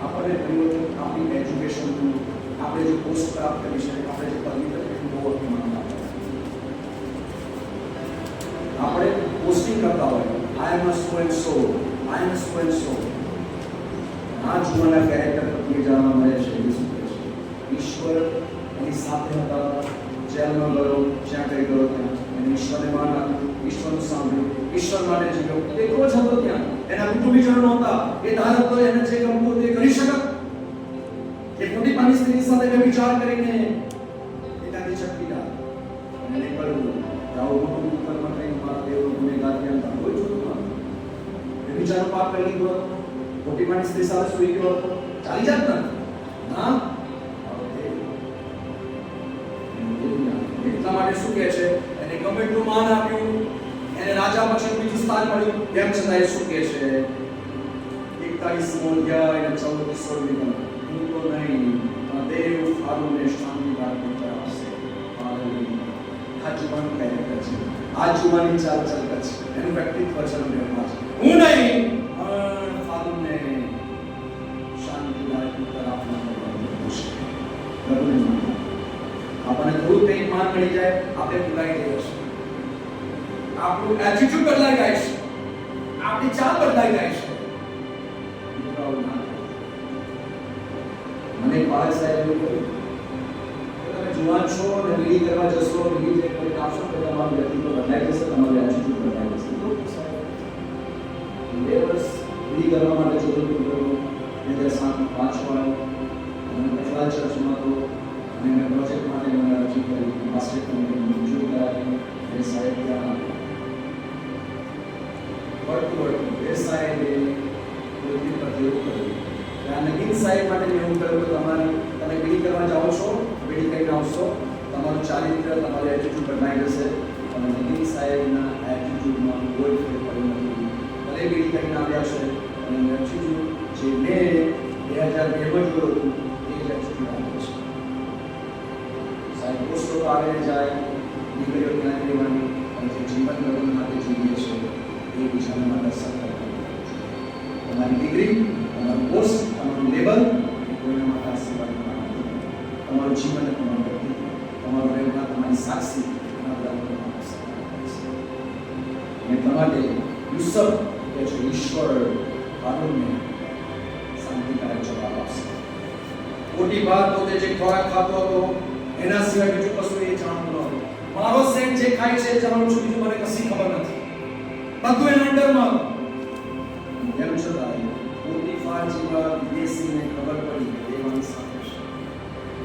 આપણે પરિવર્તન, આપણી એજ્યુકેશનનું, આપણે જે પોસ્ટ પ્રાપ્ત કરી છે, આપણે જે પદવી તરીકે બહુ અભિમાન આપે. આપણે પોસ્ટિંગ કરતા હોય, આઈ એમ સો and so, I M so and so. આ જુવાના કેરેક્ટર પર જાણવા મળે છે. ઈશ્વર એની સાથે હતા, જેલમાં ગયો, જ્યાં કઈ ગયો ત્યાં એને ઈશ્વરને માન આપ્યું, ઈશ્વરનું સાંભળ્યું, ઈશ્વર માટે જીવ્યો. એકલો જ હતો ત્યાં, એના કુટુંબીજનો નહોતા. એ ધારક તો એને જે ગમતું તે કરી શકત. એ પોતીપાની સ્ત્રી સાથે વિચાર કરીને એનાથી છટકી ગયા. એને કહ્યું, જાઓ મોટું દુકાનમાં કઈ મારા દેવનો ગુનેગાર ત્યાં કોઈ જોતું એ વિચારનો પાપ કરી લીધો હતો. પોતીપાની સ્ત્રી સાથે સૂઈ ગયો હતો, ચાલી જાત ને ના. એટલા માટે શું કહે છે? એને ગમે એટલું માન આપ્યું, એને રાજા પછી બીજું સ્થાન મળ્યું, તેમ છતાં એ શું કહે છે? 41મો અધ્યાય 14-16 કલમ. હું તો નહીં, દેવ ફારૂને શાંતિ રાખી કરાવશે. હાલેલુયા. આ જુવાનું કેરેક્ટર છે, આ જુવાની ચાલ ચલક છે, એનું વ્યક્તિત્વ છે, વ્યવહાર છે. હું નહીં, ફારૂને શાંતિ રાખી કરાવશે. પ્રભુને માનો. આપણને થોડું કંઈક માન મળી જાય, આપણે ભૂલાઈ જઈએ છીએ. આપણું એટીટ્યુડ બદલાઈ જાય છે, આપણી ચાલ બદલાઈ જાય છે. મને બાળક સાહેબ એવું કહ્યું કે તમે જુવાન છો અને બીડી કરવા જશો, બીડી જે કોઈ આપશો તો તમારું વ્યક્તિત્વ બદલાઈ જશે, તમારું એટીટ્યુડ બદલાઈ જશે. તો 2 વર્ષ બીડી કરવા માટે જરૂર કર્યો. 2007 પાછો આવ્યો અને પહેલા ચર્ચમાં તો અને મેં પ્રોજેક્ટ માટે મને અરજી કરી, માસ્ટર કમિટીની મંજૂરી કરાવી. એ સાહેબ ત્યાં વર્તું એ સાહેબે કોઈ પર એવું કર્યું. અને નગીન સાહેબ માટે મેં એવું કર્યું કે તમે બીડી કરવા જાઓ છો, બીડી કરીને આવશો, તમારું ચારિત્ર, તમારું એટીટ્યુડ બદલાઈ જશે. અને નગીન સાહેબના એટીટ્યુડમાં કોઈ ફેરફાર નથી. ભલે બીડી કરીને આવ્યા છે અને એટીટ્યુડ જે મેં 2002માં જોયું હતું એ જ એટીટ્યુડ આવ્યો છે. સાહેબ પોસ્ટો આવે જાય, દીકરીઓ ત્યાં રહેવાની, અને જે જીવન ધોરણ માટે જીવીએ છીએ એ બીજાના માટે સફળ કરવું. તમારી ડિગ્રી, તમારું પોસ્ટ, તમારું લેવલ એ કોઈના માટે આશીર્વાદ નથી. તમારું જીવન, તમારું વ્યક્તિત્વ, તમારું વ્યવહાર, તમારી સાક્ષી અને તમારે યુસફ કે છે ઈશ્વર કાનૂનને શાંતિકારક જવાબ આપશે. ખોટી વાત પોતે જે ખોરાક ખાતો હતો એના સિવાય બીજું કશું એ જાણતો નહોતો. મારો સેટ જે ખાય છે જાણું છું, બીજું મને કશી ખબર નથી. બધું એના અંડરમાં એમ છતાં પોતીફાર જેવા વિદેશીને ખબર પડી કે દેવાની સાથે છે.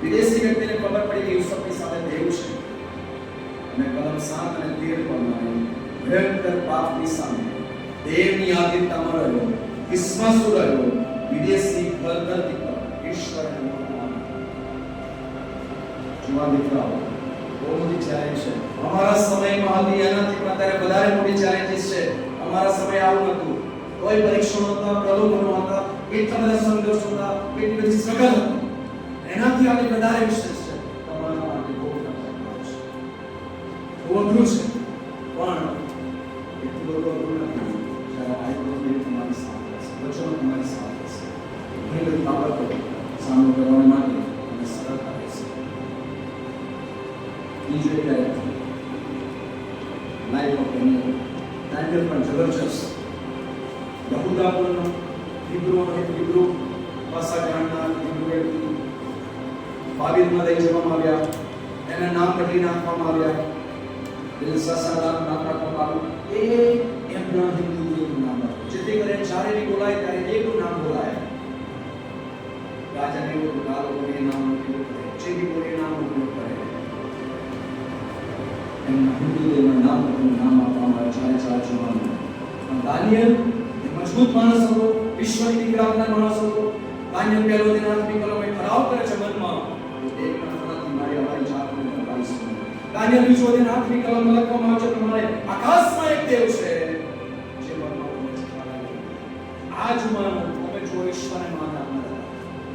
વિદેશી વ્યક્તિને ખબર પડી કે યુસુફની સાથે દેવ છે અને કલમ 7 અને 13 પર ભયંકર પાપની સામે દેવની આધીનતામાં રહ્યો, વિશ્વાસુ રહ્યો. વિદેશી ગલતી પર ઈશ્વરને માનવાનો. જુઓ મિત્રો, બહુ મોટી ચેલેન્જ છે. અમારા સમયમાં હતી એનાથી પણ અત્યારે વધારે મોટી ચેલેન્જીસ છે. અમારા સમય આવું નહોતું. કોઈ પરીક્ષણો હતા, પ્રલોભનો હતા, એટલા બધા સંઘર્ષ હતા, એટલી બધી સ્ટ્રગલ હતી. એનાથી આજે વધારે વિશેષ છે. તમારા માટે બહુ ખતરનાક છે, બહુ અઘરું છે, પણ એટલું બધું અઘરું નથી જ્યારે આઈબોની તમારી સાથે હશે, વચનો તમારી સાથે હશે. ઘણી બધી બાબતો સામનો કરવા માટે અને સરળતા રહેશે. બીજું એક લાઈફ ઓફ ડેનિયલ પણ જબરજસ્ત યહૂદાપુરનો હિબ્રુ ભાષા જાણનાર હિબ્રુ વ્યક્તિ બાબિલમાં લઈ જવામાં આવ્યા. એના નામ બદલી નાખવામાં આવ્યા. બેલશાસ્સાર નામ રાખવામાં આવ્યું. એ એમના હિન્દુ દેવનું નામ હતું. જેથી કરીને જ્યારે બી બોલાય ત્યારે એકનું નામ બોલાય. રાજાને એવું લોકોને નામ ઉપયોગ કરે, જે બી કોઈ નામ ઉપયોગ કરે એમના હિન્દુ દેવના નામ આપવામાં આવે. ચારે જોવાનું. પણ દાનિયેલ મજબૂત માણસ હતો, વિશ્વની દીકરાના માણસ હતો. દાનિયેલ પહેલો દિન આત્મિક કલમ ઠરાવ કરે છે મનમાં, એક નફરતથી મારી અમારી જાતને બતાવીશું. દાનિયેલ બીજો દિન આત્મિક કલમ લખવામાં આવે છે પ્રમાણે આકાશમાં એક દેવ છે જે મનમાં આ જ માનો તમે જો ઈશ્વરને માન આપનાર.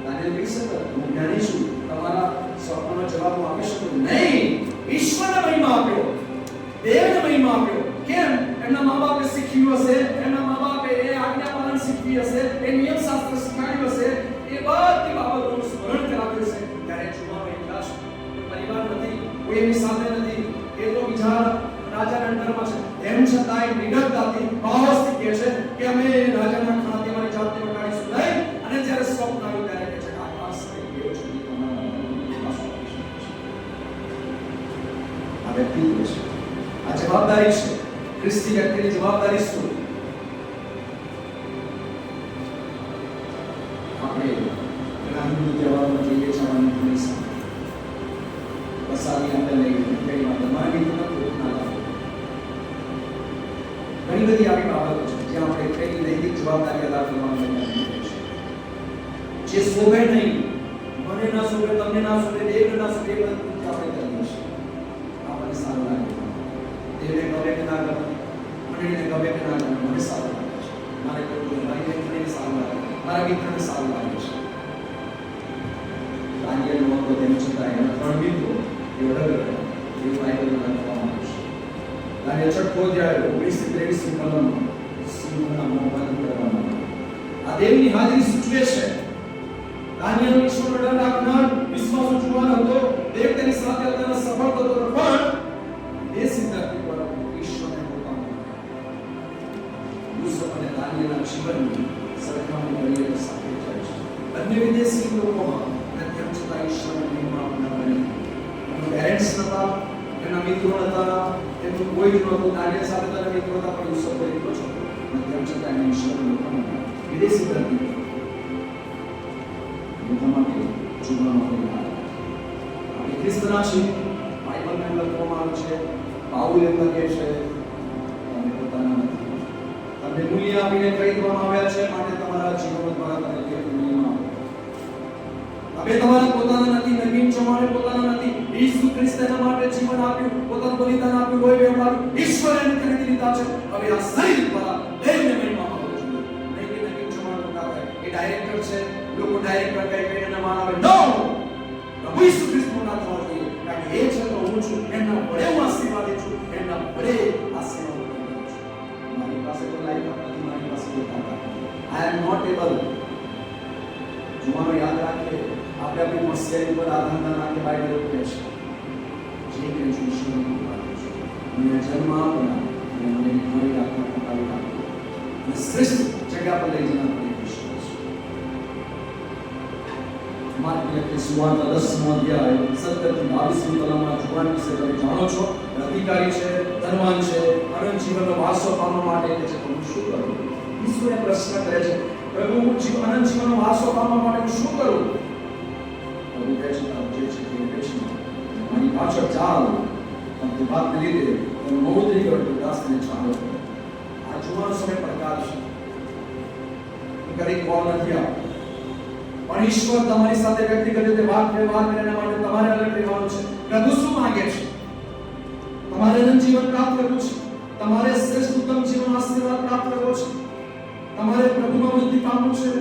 દાનિયેલ કહી શકે હું જ્ઞાની છું, તમારા સવાલનો જવાબ હું આપી શકું નહીં. ઈશ્વરને મહિમા આપ્યો, દેવને મહિમા આપ્યો. કેમ? એમના મા બાપે શીખ્યું હશે, એમના મા બાપે એ આજ્ઞા પાલન શીખવી હશે, એ નિયમ શાસ્ત્ર શીખવાડ્યું હશે, એ બધી બાબતોનું સ્મરણ કરાવ્યું હશે. ત્યારે જોવાનો એકલાશ પરિવાર નથી, કોઈ એની સાથે નથી, એ તો બીજા રાજાના અંડરમાં છે. એમ છતાંય નિડરતાથી ભાવથી કહે છે કે અમે રાજાના ખાતે મારી જાતને વટાડીશું નહીં. અને જ્યારે સ્વપ્ન આવ્યું ત્યારે કહે છે કે આકાશમાં દેવ છે, આ વ્યક્તિ છે, આ જવાબદારી છે. ખ્રિસ્તી વ્યક્તિની જવાબદારી શું? આપણે ઘણા હિન્દુ તહેવારોમાં જઈએ છીએ, અમારી સાથે પ્રસાદી આપણે લઈ કઈ વાત મારી ઘણી બધી આવી બાબતો છે જ્યાં આપણે કઈ નૈતિક જવાબદારી અદા કરવાની જે શોભે નહીં, મને ના શોભે, તમને ના શોભે, દેવને ના શોભે, બધું આપણે કરીએ છીએ. આપણને સારું લાગે, દેવને ગમે કે ના ગમે, મને ગમે કે ના ગમે, મને સારું લાગે છે. મારે કોઈ મારી વ્યક્તિને સારું લાગે, મારા મિત્રને સારું લાગે છે. દાનિયેલ નો તેમ છતાં એના 3 બિંદુ એ અલગ અલગ એ બાઇબલમાં લખવામાં આવે છે. દાનિયેલ 6 અધ્યાય 19-23 કલમ સિંહના મોં બંધ કરવામાં. આ દેવની હાજરી સૂચવે છે દાનિયેલ ઈશ્વરનો ડર રાખનાર વિશ્વાસુ જુવાન હતો. દેવ તેની સાથે હતો અને સફળ થતો હતો. પણ એ સિદ્ધાંત પર ઈશ્વરને પોતાનો યુસુફ અને દાનિયેલના જીવનની સરખામણી કરીએ તો સાથે જાય છે. અન્ય વિદેશી લોકોમાં તેમ છતાં ઈશ્વરના નિયમમાં અપનાવવાની એમના પેરેન્ટ્સ નતા, એમના મિત્રો નતા, એમનું કોઈ જ નહોતું. દાનિયેલ સાથે તેના મિત્રો હતા, પણ યુસુફ એટલો જ હતો. તેમ છતાં એને ઈશ્વરના લોકોમાં વિદેશી ધરતી બધા માટે જોવા માટે આપણે ખ્રિસ્તના છીએ. બાઇબલમાં લખવામાં આવ્યું છે, પાઉલ એમ લખે છે, તમે પોતાના નથી, તમને મૂલ્ય આપીને ખરીદવામાં આવ્યા છે, માટે તમારા જીવન દ્વારા તમે તે મૂલ્યમાં તમે તમારા પોતાના નથી, નવીન જમાને પોતાના નથી. ઈસુ ખ્રિસ્ત એના માટે જીવન આપ્યું, પોતાનું બલિદાન આપ્યું, લોહી વહેવાયું. ઈશ્વરે એને ખરીદી લીધા છે. હવે આ શરીર દ્વારા દેવને મહિમા આપવો જોઈએ. નહીં કે નવીન જમાનો ના થાય. એ ડાયરેક્ટર છે, લોકો ડાયરેક્ટર કઈ કઈ એને માન આવે. નો, પ્રભુ ઈસુ ખ્રિસ્તનો ના થવા જોઈએ. કારણ કે એ છે તો હું છું, એમના વડે હું આશીર્વાદ છું, એમના વડે આશીર્વાદ કરું છું. મારી પાસે તો લાઈફ નથી, મારી પાસે કોઈ તાકાત નથી. આઈ એમ નોટ એબલ. જુવાનો યાદ રાખીએ, આપણે આપણી હોશિયારી પર આધાર ના રાખીએ. બાઇબલ એવું કહે છે, જે કે છું ઈશ્વરનું કૃપા છે. મને જન્મ આપના અને મને મારી આત્મા પોતાની આપો અને શ્રેષ્ઠ જગ્યા પર લઈ જનાર મને ઈશ્વર છે. માર્ક સુવાર્તા 10નો અધ્યાય 17 થી 22 કલમમાં જુવાન વિશે તમે જાણો છો. અધિકારી છે, ધનવાન છે, અનંત જીવનનો વારસો પામવા માટે કે છે, હું શું કરું? ઈશ્વરે પ્રશ્ન કરે છે, પ્રભુ હું અનંત જીવનનો વારસો પામવા માટે હું શું કરું? પ્રભુ કહે છે, જે છે તે વેચી મારી પાછળ ચાલ, પણ તે વાતને લીધે તમે બહુ થઈ ગયો દાસને ચાલો. આ જુવાનો સમય પડકાર છે. કરી કોલ નથી આપતો, પણ ઈશ્વર તમારી સાથે વ્યક્તિગત રીતે વાત વ્યવહાર કરે. એના માટે તમારે અલગ રહેવાનું છે. પ્રભુ શું માંગે છે? તમારે અનંત જીવન પ્રાપ્ત કરવું છે, તમારે શ્રેષ્ઠ ઉત્તમ જીવન આશીર્વાદ પ્રાપ્ત કરવો છે, તમારે પ્રભુમાં વૃદ્ધિ પામવું છે.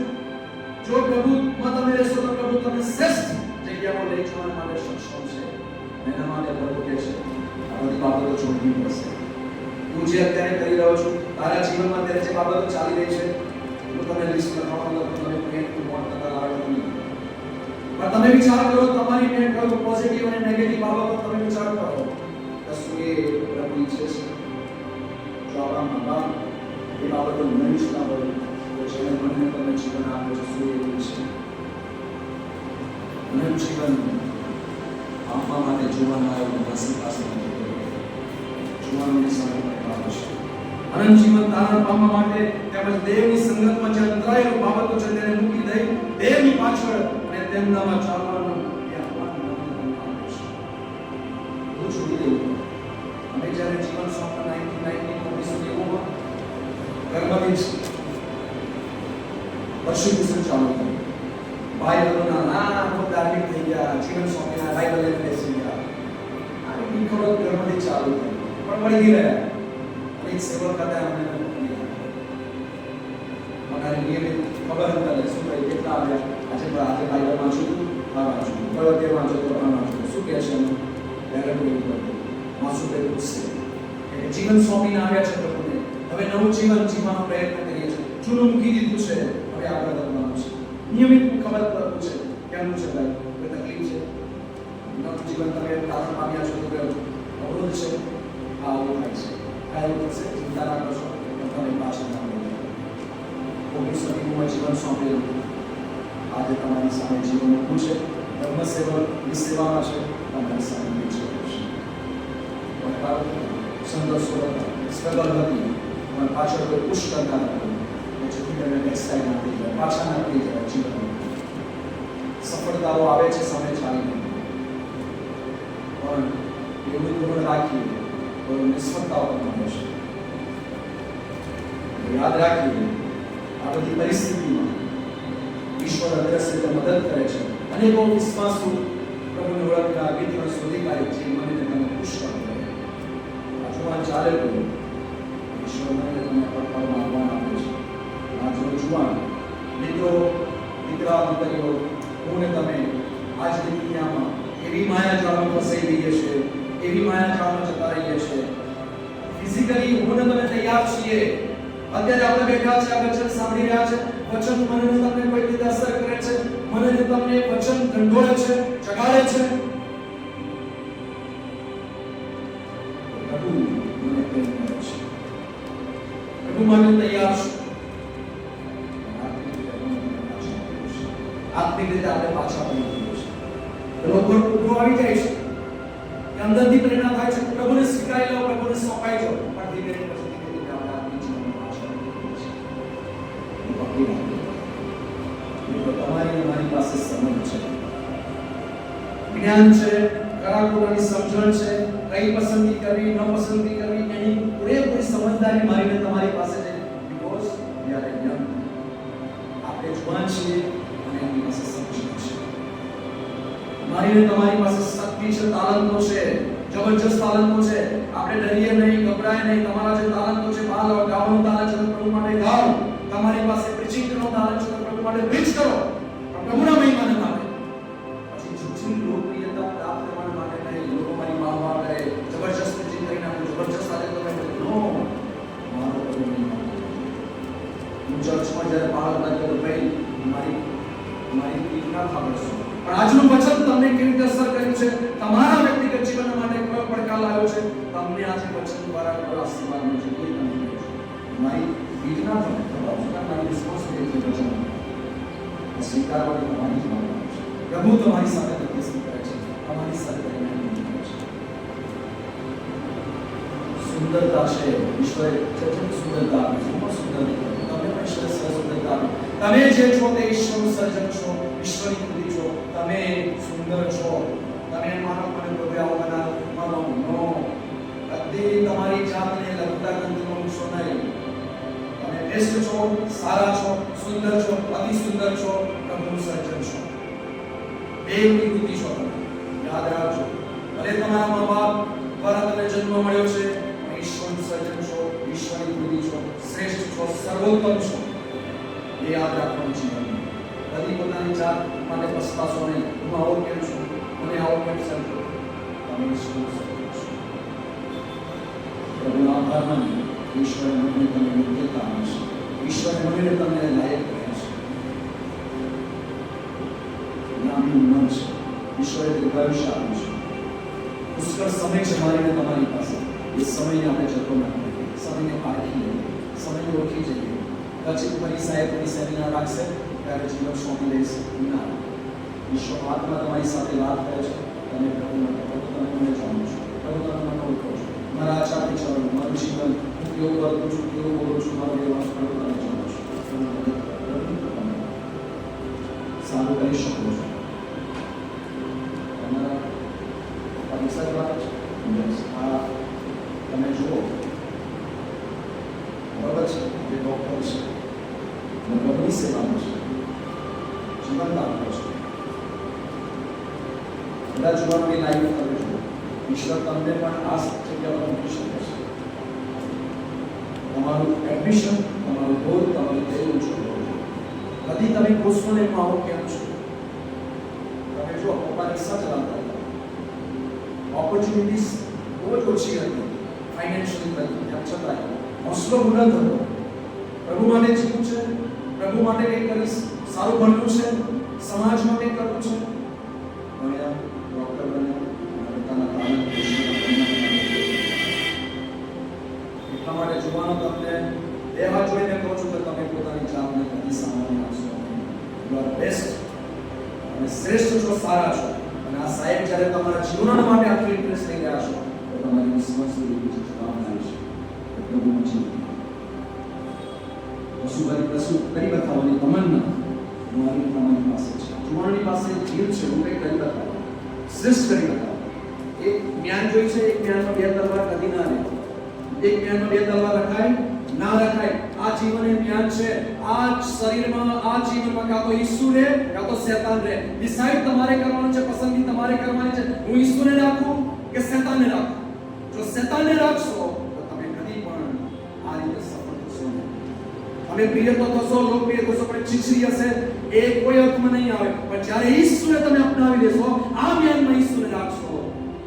જો પ્રભુમાં તમે રહેશો તો પ્રભુ તમને શ્રેષ્ઠ જગ્યામાં લઈ જવા માટે સક્ષમ છે. એના માટે પ્રભુ કહે છે, આ બધી બાબતો છોડવી પડશે. તું જે અત્યારે કરી રહ્યો છો, તારા જીવનમાં અત્યારે જે બાબતો ચાલી રહી છે, તમે લિસ્ટ લખવાનો તમે પ્રેમ મોટ કરતા લાવો નહીં. પણ તમે વિચાર કરો, તમારી મેં કહ્યું પોઝિટિવ અને નેગેટિવ બાબતો તમે વિચાર કરો. કશું એ પ્રભુ ઈચ્છે છે જો આપણા મા એ બાબતો નહીં ના હોય તો જેને મનને તમે જીવન આપો છો શું એવું છે? અનંત જીવન આપવા માટે જોવાના આવ્યો નસીબ પાસે જોવાનું સમય પડે છે. અનંત જીવન ધારણ પામવા માટે તેમજ દેવની સંગતમાં જે અંતરાયેલો બાબતો છે તેને મૂકી દઈ દેવની પાછળ અને તેમનામાં ચાલવાનું એ આપવાનું હું છોડી દેવું. અમે જ્યારે જીવન સોંપના 1990 ગર્ભવતી વર્ષો ચાલુ થયું. ભાઈ બહેનોના નાના ધાર્મિક થઈ ગયા, જીવન સોંપીના બાઇબલ લઈને બેસી ગયા. આ ખબર ગર્ભવતી ચાલુ થઈ પણ વળી ગયા. એક સેવક હતા અમને મને નિયમિત ખબર હતા શું કહે કેટલા આવ્યા આજે બાઇબલ વાંચું આ વાંચું કયો તે વાંચો તો આ વાંચું શું કહે છે ત્યારે કોઈ વાંચું તે પૂછશે કે જીવન સોંપીને આવ્યા છે પ્રભુને. હવે નવું જીવન જીવવાનો પ્રયત્ન કરીએ છીએ. જૂનું મૂકી દીધું છે, હવે આગળ વધવાનું છે. નિયમિત ખબર પૂછે કેમનું છે ભાઈ, કોઈ તકલીફ છે? નવું જીવન તમે ધારણ પામ્યા છો તો અવરોધ છે? આવું થાય છે. કાયમ કરશે ચિંતા ના કરશો તમે પાછળ ના મળે. 19 જીવન સોંપેલું આજે તમારી સામે જીવન ઊભું છે. ધર્મ સેવક સેવામાં છે તમારી સામે છે. સંઘર્ષો હતા, સ્ટ્રગલ હતી, પણ પાછળ કોઈ પુશ કરતા નથી. જેથી કરીને નેક્સ્ટ ટાઈમ આપી જાય, પાછા ના પડી જાય જીવનમાં. સફળતાઓ આવે છે સમય ચાલીને, પણ એવું ધોરણ રાખીએ તો નિષ્ફળતાઓ મળે છે. યાદ રાખીએ આ બધી પરિસ્થિતિમાં ઈશ્વર અદ્રશ્ય મદદ કરે છે. અનેકો વિશ્વાસુ પ્રભુને ઓળખતા વિધિઓ શોધી કાઢે છે. મને તમે ખુશ કરો. આ જુવાન ચાલે તો ઈશ્વર મને તમને પડકારમાં આહ્વાન આપે છે. આ જો જુવાન મિત્રો દીકરા દીકરીઓ હું ને તમે આજની દુનિયામાં એવી માયાજાળમાં ફસાઈ રહીએ છીએ, એવી માયાજાળમાં જતા રહીએ છીએ. ફિઝિકલી હું ને તમે તૈયાર છીએ. અત્યારે આપણે બેઠા છે, આ વચન સાંભળી રહ્યા છે, વચન મને તમને કોઈ રીતે અસર કરે છે, મને તમને વચન ઢંઢોળે છે, જગાડે છે. પ્રભુ મને પ્રેમ કરે છે, પ્રભુ મને તૈયાર છે. આત્મિક રીતે આપણે પાછા પડી ગયું છે. લોકો ઉભો આવી જાય છે કે અંદરથી પ્રેરણા થાય છે, પ્રભુને સ્વીકારી લો, પ્રભુને સોંપાઈ જાઓ. પણ ધીમે ધીમે આપણે આત્મિક જીવનમાં પાછા પડી ગયું છે. તમારી મારી પાસે સમજ છે, જ્ઞાન છે, ખરા ખોટાની સમજણ છે, કઈ પસંદગી કરવી, ન પસંદગી કરવી, એની પૂરેપૂરી સમજદારી મારી તમારી પાસે છે. બીકોઝ વી આર યંગ, આપણે જુવાન છીએ અને આપણી પાસે સમજ છે. મારી તમારી પાસે શક્તિ છે, તાલંતો છે, જબરજસ્ત તાલંતો છે. આપણે ડરીએ નહીં, ગભરાય નહીં. તમારા જે તાલંતો છે, બાલ ગાવાનું તાલંત છે, પ્રભુ માટે ગાઓ. તમારી પાસે પ્રીચિંગનો તાલંત છે, પ્રભુ માટે પ્રીચ કરો, પ્રભુના મહિમાને માટે. પછી જૂઠી લોકપ્રિયતા પ્રાપ્ત કરવા માટે નહીં, લોકો મારી વાહ કરે, જબરજસ્ત પ્રીચિંગ કરીને આપણે જબરજસ્ત સાથે તમે નો મારો પ્રભુ મહિમા. હું ચર્ચમાં જ્યારે બહાર હતા તો ભાઈ મારી પીઠના ખબર છે. પણ આજનું વચન તમને કેવી રીતે અસર કર્યું છે, તમારા વ્યક્તિગત જીવન માટે કયો પડકાર લાવ્યો છે, તમને આજે વચન દ્વારા કયો આશીર્વાદ મળ્યો છે, એ તમને કહો. મારી પીઠના તમે ખબર છે, મારી રિસ્પોન્સિબિલિટી છે વચન સ્વીકારવાની તમારી જવાબદારી છે. પ્રભુ તમારી સાથે પ્રતિષ્ઠિત કરે છે, તમારી સાથે કરે છે. સુંદરતા છે, ઈશ્વરે કેટલી સુંદરતા આપી છે, ખૂબ સુંદર. તમે પણ ઈશ્વરે સુંદરતા આપી. તમે જે છો તે ઈશ્વરનું સર્જન છો, ઈશ્વરની કૃતિ છો. તમે સુંદર છો. તમે માનો મને પ્રભુ આવો બનાવો નો. કદી તમારી જાતને લગતા ગ્રંથનો મૂકશો નહીં. તમે બેસ્ટ છો, સારા છો, સુંદર છો, અતિ સુંદર છો, પ્રભુનું સર્જન છો. દેવની કૃતિ છો. તમે યાદ રાખજો. ભલે તમારા મા બાપ દ્વારા તમને જન્મ મળ્યો છે, ઈશ્વરનું સર્જન છો, ઈશ્વરની કૃતિ છો, શ્રેષ્ઠ છો, સર્વોત્તમ છો. એ યાદ રાખવાનું જીવનમાં. કદી પોતાની જાત માટે પસ્તાશો નહીં. હું આવો કેમ છું, મને આવો કેમ સર્જો. તમે ઈશ્વરનું સર્જન છો. પ્રભુનો આભાર માની ઈશ્વરે મને તમને યોગ્યતા આપી છે. ઈશ્વરે મને તમને લાયક કર્યા છે. નામનું મન છે. ઈશ્વરે દીર્ઘાયુષ્ય આપ્યું છે. પુષ્કળ સમય છે મારીને તમારી પાસે. એ સમયને આપણે જતો ના કરીએ, સમયને પારખી લઈએ, સમયને ઓળખી જઈએ. પછી સાહેબ સેમિનાર રાખશે ત્યારે જીવન સોંપી દઈશ ના. ઈશ્વર આત્મા તમારી સાથે વાત કરે છે. તમે પ્રભુ મને જાણો છો, પ્રભુ તમે મને ઓળખો છો. મારા આચાર વિચારો, મારું જીવન, હું કેવું વર્તું છું, કેવું બોલું છું, મારો વ્યવહાર પ્રભુ તમે જાણો છો. સારું કરી શકો છો. તમારા પરીક્ષા દ્વારા આ તમે જુઓ બરાબર છે. જે ડોક્ટર છે પ્રભુની સેવામાં છે, જીવન આપે છે. બધા જોવાની લાઈફ તમે જુઓ. ઈશ્વર તમને પણ આ જગ્યા પર મૂકી શકે છે. તમારું એડમિશન, તમારું ગોલ, તમારું ધ્યેય ઊંચું કરવું. કદી તમે કોસ્મોલેટમાં આવો કેમ છો? તમે જો પપ્પા રિક્ષા ચલાવતા હતા, ઓપોર્ચ્યુનિટીઝ બહુ જ ઓછી હતી, ફાઇનાન્શિયલી હતી, તેમ છતાં હોંસલો બુલંદ હતો. પ્રભુ માટે જીવવું છે, પ્રભુ માટે કંઈક કરીશ, સારું ભણવું છે, સમાજ માટે કરવું છે. ભણ્યા, ડોક્ટર બન્યા, પોતાના તાલંત એટલા માટે જોવાનો તમને બે હાથ જોઈને કહું છું કે તમે પોતાની જાતને કદી સામાન્ય આપશો. યુ આર બેસ્ટ, તમે શ્રેષ્ઠ છો, સારા છો. અને આ સાહેબ જ્યારે તમારા જીવન માટે આટલી ઇન્ટરેસ્ટ થઈ ગયા છો તો તમારી રિસ્પોન્સિબિલિટી છે, જવાબદારી છે. પ્રભુનું જીવન કશું કરી બતાવવાની તમન્ના મારી તમારી પાસે છે. જુવાનની પાસે જીવ છે, હું કંઈ કરી બતાવો, શ્રેષ્ઠ કરી બતાવો. એક જ્ઞાન જોઈ છે, એક જ્ઞાનમાં બે તલવાર કદી ના રહે. એક જ્ઞાનમાં બે તલવાર રખાય ના રખાય. આ જીવન એ જ્ઞાન છે. આ શરીરમાં, આ જીવનમાં કાં તો ઈસુ રહે કાં તો શેતાન રહે. ડિસાઈડ તમારે કરવાનું છે, પસંદગી તમારે કરવાની છે. હું ઈસુને રાખું કે શેતાનને રાખું. જો શેતાનને રાખશો તો તમે કદી પણ આ રીતે સફળ થશો નહીં. તમે પ્રિય તો થશો, લોકપ્રિય થશો, પણ છીછરી હશે એ કોઈ અર્થમાં નહીં આવે. પણ જ્યારે ઈસુને તમે અપનાવી લેશો, આ જ્ઞાનમાં ઈસુને રાખશો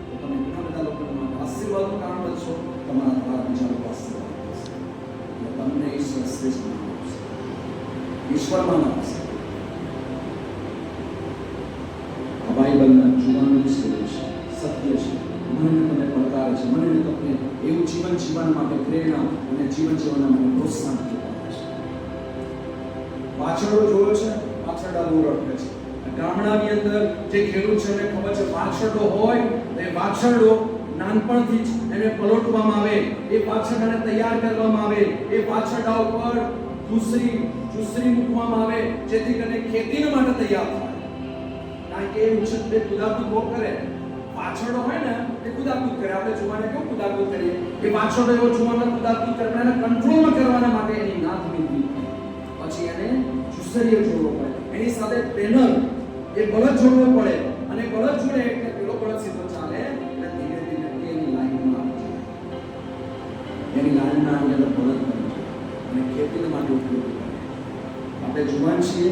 તો તમે ઘણા બધા લોકોના માટે આશીર્વાદનું કારણ બનશો. તમારા દ્વારા બીજા લોકો આશીર્વાદ થશે. તમને ઈશ્વર શ્રેષ્ઠ બનાવશે. ઈશ્વરમાં ના હશે. આ બાઇબલના જુવાનનું સ્વરૂપ છે, સત્ય છે, મને તમને પડકાર છે, મને તમને એવું જીવન જીવવા માટે પ્રેરણા અને જીવન જીવવા માટે પ્રોત્સાહન આપે છે. વાછરડો જોયો છે, વાછરડા બહુ રખડે છે. ગામડાની અંદર જે ખેડૂત છે એને ખબર છે વાછરડો હોય તો એ વાછરડો નાનપણથી જ એને પલોટવામાં આવે, એ વાછરડાને તૈયાર કરવામાં આવે, એ વાછરડા ઉપર ચૂસરી મૂકવામાં આવે જેથી કરીને ખેતી માટે તૈયાર થાય. કારણ કે એ ઉછળે કુદાકુદ બહુ કરે. વાછરડો હોય ને એ કુદાકુદ કરે. આપણે જુવાને કેવું કુદાકુદ કરીએ, એ વાછરડો એવો જુવાને કુદાકુદ કરે, એને કંટ્રોલમાં કરવાના માટે એની નાથ મીઠી પછી એને ચૂસરીએ જોડવો પડે, એની સાથે ટ્રેનર એ બળદ જોડવો પડે, અને બળદ જોડે એટલે પેલો બળદ સીધો ચાલે એટલે ધીમે ધીમે એની લાઈનમાં આવી જાય. એની લાઈનના અંદર બળદ બને અને ખેતી માટે ઉપયોગી કરે. આપણે જુવાન છીએ,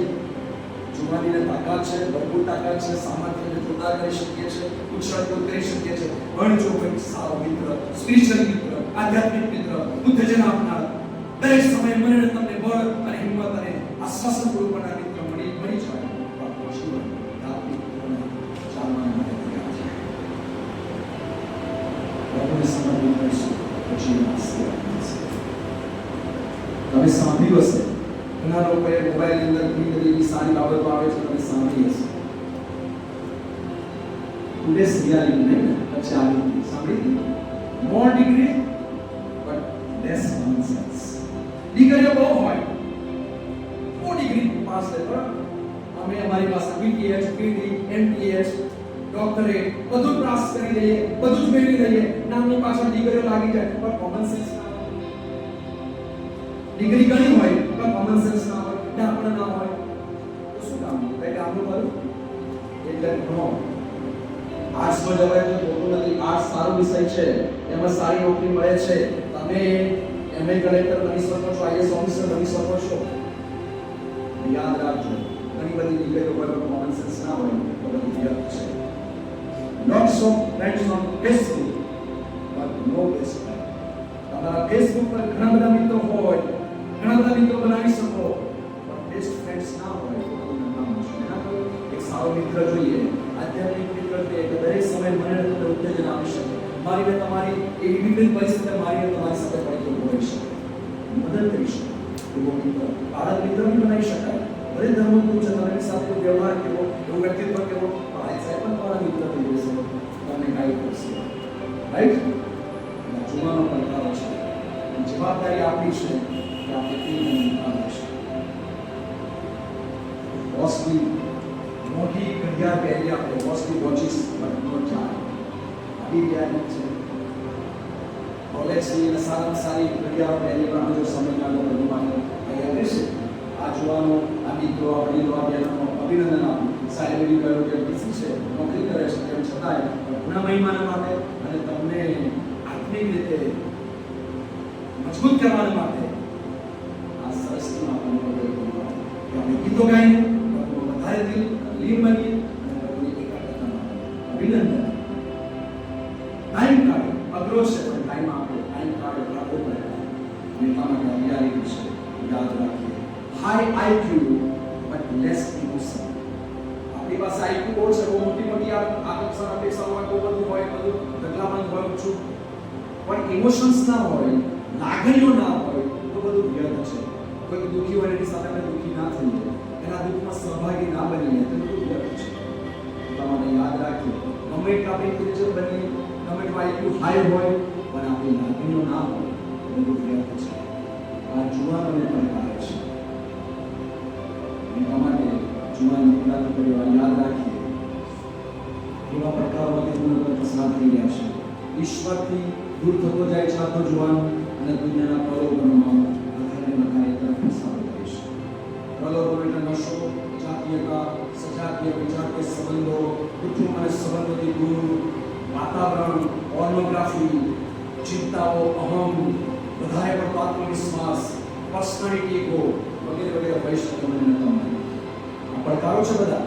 જુવાનીને તાકાત છે, ભરપૂર તાકાત છે, સામર્થ્યને જોરદાર કરી શકીએ છીએ, ઉત્સાહ કરી શકીએ છીએ. પણ જો કોઈ સારો મિત્ર, સ્પિરિચ્યુઅલ મિત્ર, આધ્યાત્મિક મિત્ર, ઉત્તેજન આપનાર, દરેક સમયે મને તમને બળ અને હિંમત અને આશ્વાસન પૂરું કરનાર મિત્ર મળી જાય તો આપણું જીવન ધાર્મિક ચાલવા માટે તૈયાર છે. પ્રભુને સમર્પિત કરીશું પછી આશીર્વાદ મળશે. તમે સાંભળ્યું હશે, ઘણા લોકોએ મોબાઈલની અંદર ઘણી બધી એવી સારી બાબતો આવે છે, તમે સાંભળી હશે. ટુડેસ રિયાલિટી નહીં પછી આવી સાંભળી more degree but less common sense. ડિગ્રીઓ બહુ હોય, બહુ ડિગ્રી પાસ થાય, પણ અમે અમારી પાસે બીટીએસ, પીડી, એમટીએસ, ડોક્ટરેટ બધું પ્રાપ્ત કરી લઈએ, બધું જ મેળવી લઈએ, નામની પાછળ ડિગ્રીઓ લાગી જાય, પણ કોમન સેન્સ ના હોય. ડિગ્રી ઘણી હોય પણ કોમન સેન્સ ના હોય, ડાપણ ના હોય, તો શું કામ? કઈ કામનું કરું એટલે ભણો. આર્ટ્સમાં જવાય તો ખોટું નથી, આર્ટ્સ સારો વિષય છે, એમાં સારી નોકરી મળે છે, તમે એમએ કલેક્ટર બની શકો છો, આઈએસ ઓફિસર બની શકો છો. યાદ રાખજો, ઘણી બધી ડિગ્રીઓ પર કોમન સેન્સ ના હોય તો બધું વ્યર્થ છે. Lots of friends on Facebook but no best friend. તમારા ફેસબુક પર ઘણા બધા મિત્રો હોય, ઘણા બધા મિત્રો બનાવી શકો, પણ બેસ્ટ ફ્રેન્ડ્સ ના હોય તો તમને ના મળશે. એના પર એક સારો મિત્ર જોઈએ, આધ્યાત્મિક મિત્ર કે દરેક સમયે મને તમને ઉત્તેજન આપી શકે, મારીને તમારી એવી વિવિધ પરિસ્થિતિ મારીને તમારી સાથે પડતો હોઈ શકે, મદદ કરી શકે. એવો મિત્ર બાળક મિત્ર બી બનાવી શકાય. ભલે ધર્મગુરુ છે, તમારી સાથે વ્યવહાર કેવો, એવું વ્યક્તિત્વ કેવો, બાળક સાહેબ પણ તમારા મિત્ર થઈ જશે, તમને ગાઈડ કરશે. રાઈટ? જુવાનો પડકારો છે, જવાબદારી આપણી છે કે આપણે કેવી નિભાવવી છે. કોસ્ટલી મોટી ઘડિયાળ પહેરી આપણે, costly watches but no time. આવી રિયાલિટી છે. કોલેજની અને સારામાં સારી ઘડિયાળ પહેરી પણ જો સમય કાઢો બધું માટે તૈયાર રહેશે. આ જુવાનો, આ મિત્રો, આ વડીલો, આ બહેનો અભિનંદન આપું. સાહેબ એવી કહ્યું કે બીસી છે, નોકરી કરે છે, તેમ છતાંય ગુણા મહિમાના માટે અને તમને આત્મિક રીતે મજબૂત કરવા માટે આ સરસનું આપણને મદદ કરવા કે આપણે ગીતો ગાઈને વધારે લીન બનીએ અને પ્રભુની એકાગ્રતામાં અભિનંદન. ટાઈમ કાઢો, અઘરો છે પણ ટાઈમ આપો, ટાઈમ કાઢો, રાખવો પડે. અને એટલા માટે રિયાલિટી છે, યાદ રાખીએ. High IQ but less emotion. આપણી પાસે આઈક્યુ બહુ છે, બહુ મોટી મોટી આકર્ષણ અપેક્ષા હોય, બહુ બધું હોય, બધું ઢગલાબંધ હોય, ઓછું, પણ ઇમોશન્સ ના હોય, લાગણીઓ ના હોય તો બધું વ્યર્થ છે. કોઈ દુઃખી હોય એની સાથે આપણે દુઃખી ના થઈએ, એના દુઃખમાં સહભાગી ના બનીએ તો બધું વ્યર્થ છે. એટલા માટે યાદ રાખીએ, ગમે એટલા આપણે ઇન્ટેલિજન્ટ બનીએ, ગમે એટલું આઈક્યુ હાઈ હોય, પણ આપણી લાગણીઓ ના હોય તો બધું વ્યર્થ છે. આ જુવાનોને પડકાર છે. એટલા માટે જુવાન દીકરા પરિવાર યાદ રાખીએ, એવા પડકારોમાંથી પૂર્ણ પસાર થઈ રહ્યા છે. ઈશ્વરથી દૂર થતો જાય છે આપણો જુવાન અને દુનિયાના પ્રલોભનોમાં વધારે તરફ પસાર થાય છે. પ્રલોભન એટલે નશો, જાતીયતા, સજાતીય વિજાતીય સંબંધો, કુટુંબ અને સંબંધોથી દૂર, વાતાવરણ, પોર્નોગ્રાફી, ચિંતાઓ, અહમ, વધારે પડતો આત્મવિશ્વાસ, પર્સનાલિટી ઈગો વગેરે વગેરે હોઈ શકે. મને તમને આ પડકારો છે બધા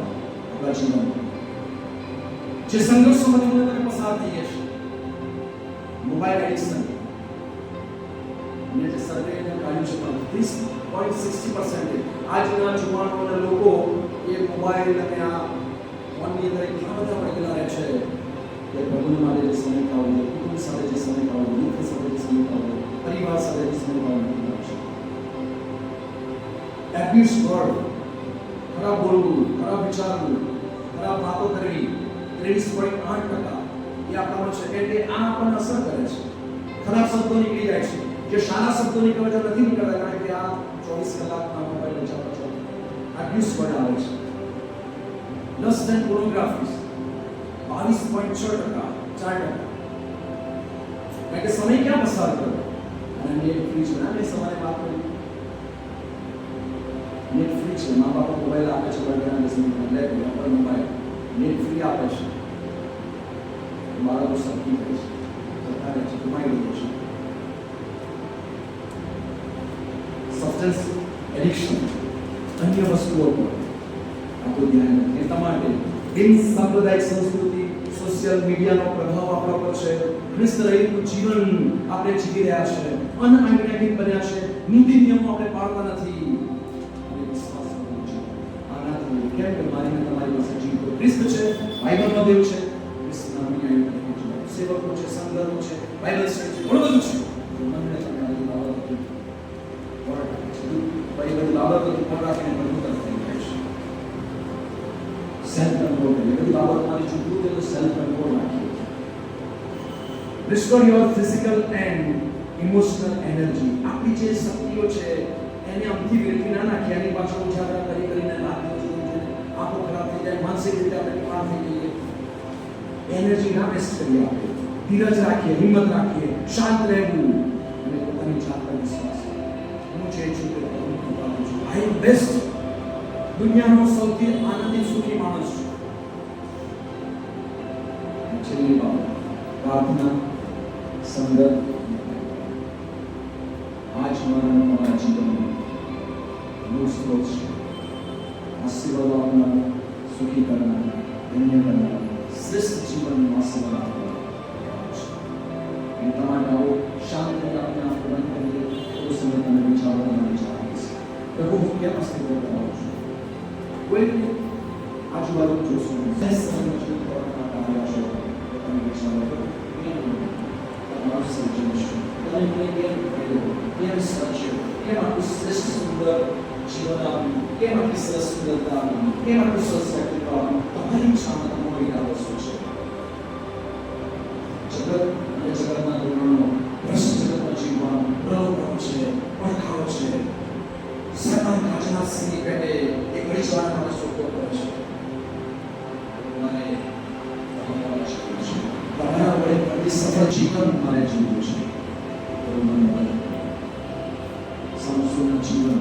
આપણા જીવનમાં, જે સંઘર્ષોમાંથી મને તમે પસાર થઈએ છે. મોબાઈલ એડિક્શન, મેં જે સર્વેને કાઢ્યું છે 30.60% આજના જુવાનો અને લોકો એ મોબાઈલ અને આ ફોનની અંદર એટલા બધા પડેલા રહે છે કે પ્રભુ માટે જે સમય કાઢવો, કુટુંબ સાથે જે સમય કાઢવો, મિત્ર સાથે જે સમય કાઢવો, પરિવાર સાથે જે સમય કાઢવો નથી છે. એબ્યુઝ વર્ડ, ખરાબ બોલવું, ખરાબ વિચારવું, ખરાબ વાતો કરવી 23.8% એ આપણામાં છે. એટલે આ આપણને અસર કરે છે. ખરાબ શબ્દો નીકળી જાય છે. જે સારા શબ્દો નીકળે છે નથી નીકળતા, કારણ કે આ 24 કલાકના મોબાઈલ ચાલે છે. એબ્યુઝ વર્ડ આવે છે. Last and pornography 22.6%, 4%. કારણ કે સમય ક્યાં પસાર કર્યો? અને નેટફ્લિક્સ મેં સવારે વાત કરી. નેટફ્લિક્સ મા બાપ મોબાઈલ આપે છે, બર્થડેના દિવસે લે પર મોબાઈલ નેટ ફ્રી આપે છે. બાળકો સખી કરે છે, સરકારે છે, કમાઈ રહ્યો છે. સબસ્ટન્સ એડિક્શન, અન્ય વસ્તુઓ પર આપણું ધ્યાન નથી. એટલા માટે બિન સાંપ્રદાયિક સંસ્કૃતિ, સોશિયલ મીડિયાનો પ્રભાવ આપણા પર છે. ખ્રિસ્ત રહિતનું જીવન આપણે જીવી રહ્યા છે. અનઆઇડેન્ટિટી બન્યા છે. નીતિ નિયમો આપણે પાળતા નથી. કેમ કે મારીને તમારી પાસે જીવ ખ્રિસ્ત છે, બાઇબલમાં દેવ છે, ખ્રિસ્તના અનુયાયી છે, સેવકો છે, સંગરો છે, બાઇબલ છે, ઘણું બધું છે. મને તમારી બાબત બધી બાબતો પર રાખીને પ્રભુ તરફ થઈ જાય છે. સેલ્ફ કંટ્રોલ, એ બધી બાબત મારી ચૂકવું છે તો સેલ્ફ કંટ્રોલ રાખીએ. Restore your physical and emotional energy. આપણી જે શક્તિઓ છે એને અમથી વેરવી ના નાખીએ. એની પાછળ ઉજાગરા કરીને રાખીએ. આંખો ખરાબ થઈ જાય, માનસિક રીતે આપણે બીમાર થઈ જઈએ. એનર્જી ના વેસ્ટ કરીએ. આપણે ધીરજ રાખીએ, હિંમત રાખીએ, શાંત રહેવું અને પોતાની જાત પર વિશ્વાસ. હું જે છું તે પ્રભુની કૃપાથી છું. આઈ એમ બેસ્ટ. દુનિયાનો સૌથી આનંદી સુખી માણસ છું. છેલ્લી બાબત પ્રાર્થના, સંગત. આજ મારા તમારા જીવનમાં મૂળ સ્ત્રોત છે. આશીર્વાદ આપનાર, સુખી કરનાર, ધન્ય કરનાર, શ્રેષ્ઠ જીવનનું આશીર્વાદ આપનાર છે. તમારે આવો શાંતિ આપણે આંખો બંધ કરીએ તો સમય તમે વિચારો આપીશ. પ્રભુ હું કેમ અસ્તિત્વ કરાવું છું? કોઈ આજુબાજુ જોશો સમય મજબૂત કરવાના કાર્ય છો તમે વિચારો તમારું સર્જન છે. તમે મને કેમ કર્યો, કેમ સર્જ્યો, કેમ આટલું શ્રેષ્ઠ સુંદર જીવન આપ્યું, કેમ આટલી સરસ સુંદરતા આપી, કેમ આટલું સરસ વ્યક્તિત્વ આપ્યું? તમારી ઈચ્છામાં તમારો ઈરાદો શું છે? જગત અને જગતના ધોરણો, ભ્રષ્ટ જગતમાં જીવવાનો પ્રલોભન છે, પડખાઓ છે. સૈતાન કાચના સિંહની પેટે એક ઘડી જવાના માટે શોધો કરે છે. મને તમારા વડે પ્રતિ સફળ જીવન મારે જીવવું છે. સામસોનનું જીવન,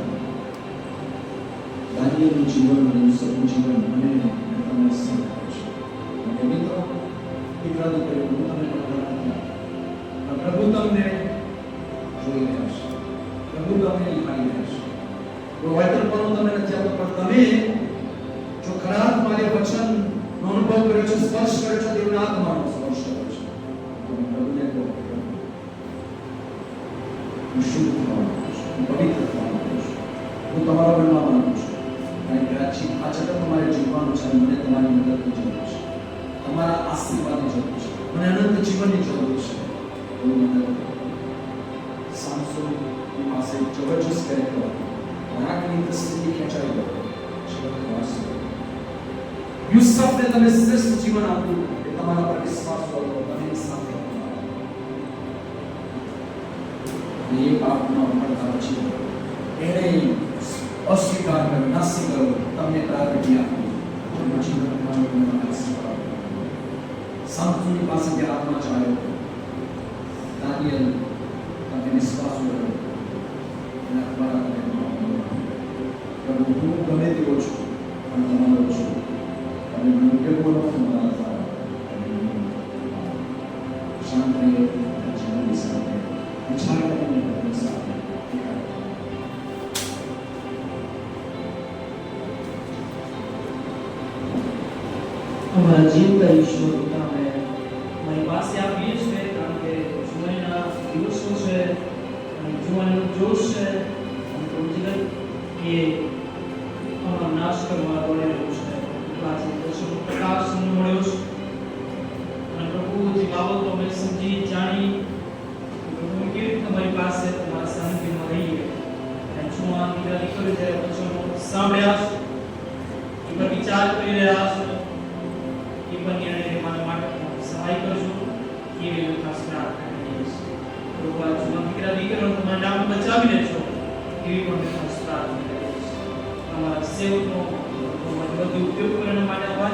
દાનિયેલનું જીવન અને યુસુફનું જીવન મને તમને સમજાવે છે. અને મિત્રો ઇકરાર કર્યો, હું તમને પકડવા નથી. પ્રભુ તમને જોઈ રહ્યા છે. પ્રભુ તમને નિહાળી રહ્યા છે. વાઇટલ પણ તમને નથી આવતો, પણ તમે જો ખરાબ મારે વચનનો અનુભવ કર્યો છે, સ્પર્શ કર્યો છે, દેવના આત્માનો સ્પર્શ કર્યો છે, તમે પ્રભુને કહો હું શુદ્ધ થવાનું છું, હું પવિત્ર થવાનું છું, હું તમારા બનવા માંગુ છું. કારણ કે આ જગતમાં મારે જીવવાનું છે. મને તમારી મદદની જરૂર છે, તમારા આશીર્વાદની જરૂર છે, મને અનંત જીવનની જરૂર છે. એવું મદદ સામસોન પાસે જબરજસ્ત કેરેક્ટર હતું. રાગની દ્રષ્ટિથી ખેંચાઈ ગયો. યુસુફને તમે શ્રેષ્ઠ જીવન આપ્યું એ તમારા પર વિશ્વાસ હતો. તમે સાથે એ પાપનો પડતા પછી એને અસ્વીકાર કર્યો, નાસી કર્યો, તમને પ્રાયોરિટી આપી. જીવનમાં સામસોનની પાસે જે આત્મા ચાલ્યો, દાનિયેલ તમે વિશ્વાસ કર્યો અને તમારા પ્રભુ હું ગમે તેવો છું પણ તમારો છું. તમે યોગ્ય બોલો તમારા દ્વારા શાંત રહીએ, જીવનની સાથે વિચાર કરીને સાથે हमारा जीवता ईश्वर पिता में हमारी પાસે આવીએ છીએ કારણ કે સમયના દિવસો છે અને જુવાનનો જોશ છે અને પ્રભુજીગત એ અમારો નાશ કરવા દોડી રહ્યું છે. આજે દર્શનનો પ્રકાશ અમને મળ્યો છે અને પ્રભુ જે બાબતો અમે સમજી જાણી પ્રભુ કેવી રીતે તમારી પાસે તમારા સાનિધ્યમાં રહીએ અને જુવાન દીકરા દીકરીઓ જ્યારે વચનો સાંભળ્યા છે એ પર વિચાર કરી રહ્યા છે એ પર નિર્ણય લેવા માટે સહાય કરજો એવી ખાસ પ્રાર્થના કરીએ છીએ. પ્રભુ આ જુવાન દીકરા દીકરીઓ તમારા નામ બચાવી લેજો એવી પણ ખાસ પ્રાર્થના કરીએ છીએ. અમારા સેવકનો બધું ઉપયોગ કરવા માટે આભાર